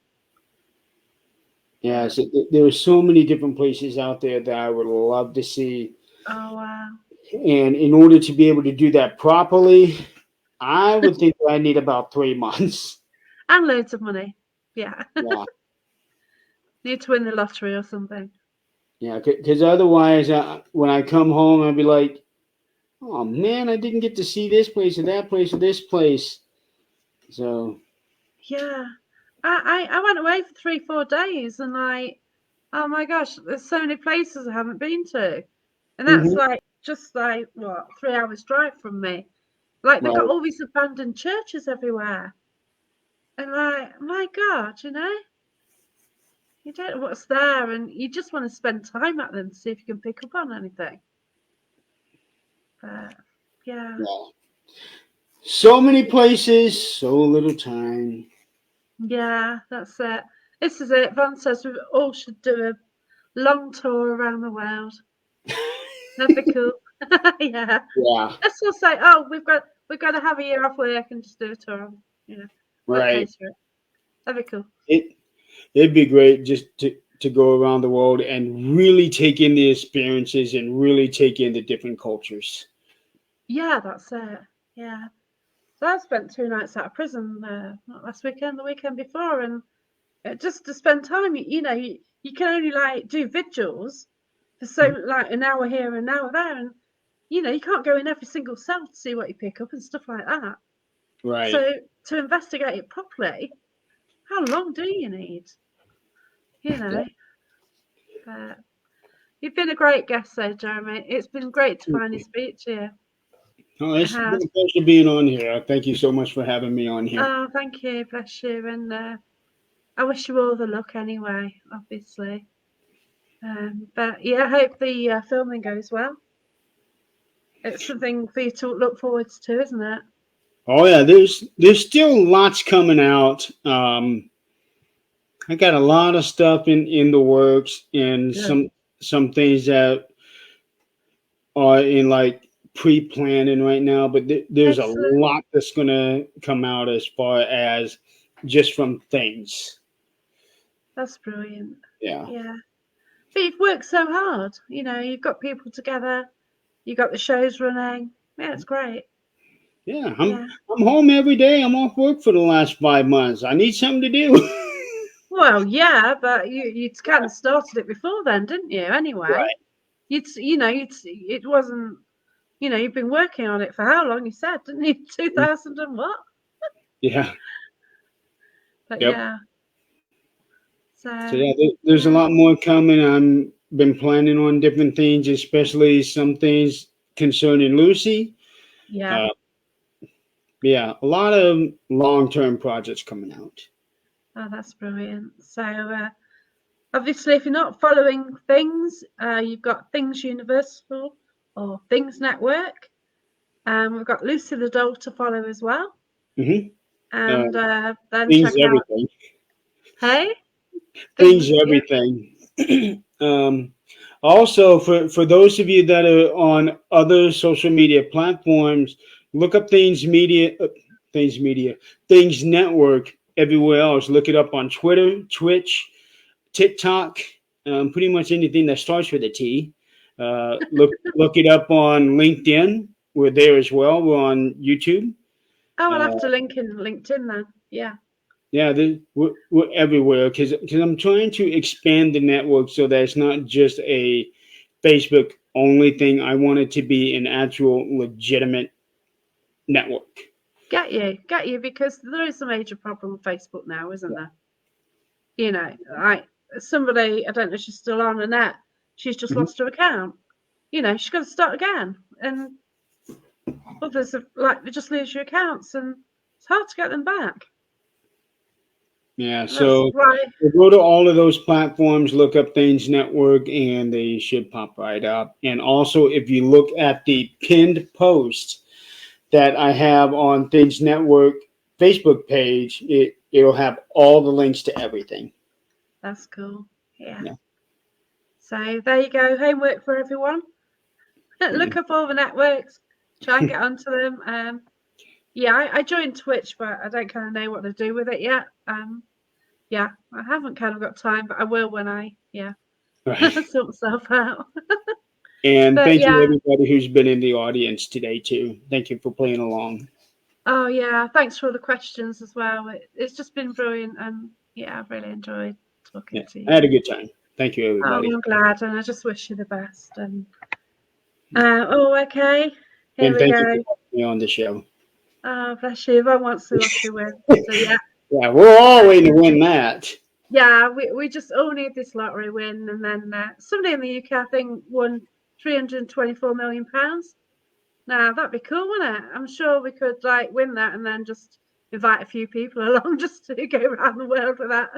Yeah, But so there are so many different places out there that I would love to see. oh wow, And in order to be able to do that properly, I would think that I need about 3 months. and loads of money. Yeah, Yeah, need to win the lottery or something. yeah, because otherwise, when I come home, I'd be like, oh man, I didn't get to see this place or that place or this place. So, Yeah, I went away for 3 4 days and like, oh my gosh, there's so many places I haven't been to, and that's mhm, like just like what 3 hours drive from me. Like they got right, all these abandoned churches everywhere, and like my God, you don't know what's there, and you just want to spend time at them to see if you can pick up on anything. But yeah, yeah. So many places, so little time. yeah, that's it. This is it. Van says we all should do a long tour around the world. That'd be cool. Yeah. Yeah, Let's all say, oh, we've got to have a year off work and just do a tour. You know, work right. pays for it. That'd be cool. It it'd be great just to go around the world and really take in the experiences and really take in the different cultures. Yeah, that's it. Yeah. So I spent 2 nights out of prison, not last weekend, the weekend before, and just to spend time. You can only like do vigils for so like an hour here, an hour there, and you can't go in every single cell to see what you pick up and stuff like that. Right. So to investigate it properly, how long do you need? You know, but you've been a great guest there, Jeremy. It's been great to finally speak to you. Oh, It it's been has. a pleasure being on here. Thank you so much for having me on here. Oh, thank you, bless you, and I wish you all the luck anyway, obviously. But yeah, I hope the filming goes well. It's something for you to look forward to, isn't it? Oh yeah, there's still lots coming out. I got a lot of stuff in the works and Good. some things that are in like pre-planning right now, but there's a Excellent. lot that's gonna come out as far as just from things. That's brilliant. Yeah. Yeah. But you've worked so hard. You've got people together, you've got the shows running. Yeah, it's great. Yeah, Yeah. I'm home every day. I'm off work for the last 5 months. I need something to do. Well, yeah, but you kind of started it before then, didn't you? Anyway, Right. it wasn't. You've been working on it for how long? You said, didn't you? 2000 and what? Yeah. But Yep. yeah. So yeah, there's a yeah, lot more coming. I'm been planning on different things, especially some things concerning Lucy. yeah. Uh, yeah, a lot of long-term projects coming out. Oh, that's brilliant. So obviously, if you're not following things, you've got Things Universal or Things Network. We've got Lucy the Doll to follow as well. Hmm. And then Things, check out, everything. hey, Things, things, yeah. everything. Also, for those of you that are on other social media platforms, look up Things Media, Things Network everywhere else. Look it up on Twitter, Twitch, TikTok, pretty much anything that starts with a T. Look it up on LinkedIn. We're there as well. We're on YouTube. Oh, I'll Uh, have to link in LinkedIn then. Yeah, Yeah, we're everywhere because I'm trying to expand the network so that it's not just a Facebook only thing. I want it to be an actual legitimate network. get you, because there is a major problem with Facebook now, isn't there? You know, like somebody, I don't know if she's still on the net, she's just Mhm. lost her account. You know, she's got to start again. And others have, like, they just lose your accounts and it's hard to get them back. Yeah, And that's so why, go to all of those platforms, look up Things Network, and they should pop right up. And also, if you look at the pinned post that I have on Things Network Facebook page, it'll have all the links to everything. that's cool. Yeah. Yeah. So there you go, homework for everyone. Look up all the networks, try and get onto them. Yeah, I joined Twitch, but I don't kind of know what to do with it yet. Yeah, I haven't kind of got time, but I will when I, yeah, Right. sort myself out. And But thank you, yeah, everybody who's been in the audience today, too. Thank you for playing along. oh yeah, thanks for all the questions as well. It's just been brilliant, and yeah, I've really enjoyed Yeah, talking to I had a you. good time. Thank you, Oh, everybody. I'm glad, and I just wish you the best. And oh, okay, here And we thank you for go. having me on the show. Oh, bless you. Everyone wants the lottery win. So yeah, Yeah, we're all waiting to win that. yeah, we just all need this lottery win, and then somebody in the UK, I think, won £324 million. Now that'd be cool, wouldn't it? I'm sure we could like win that and then just invite a few people along just to go around the world with that.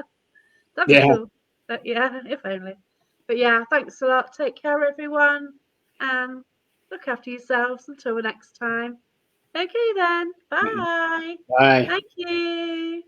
That'd be Yeah. cool. But yeah, if only. But yeah, thanks a lot. Take care, everyone, and look after yourselves until next time. Okay then. Bye. Bye. Thank you.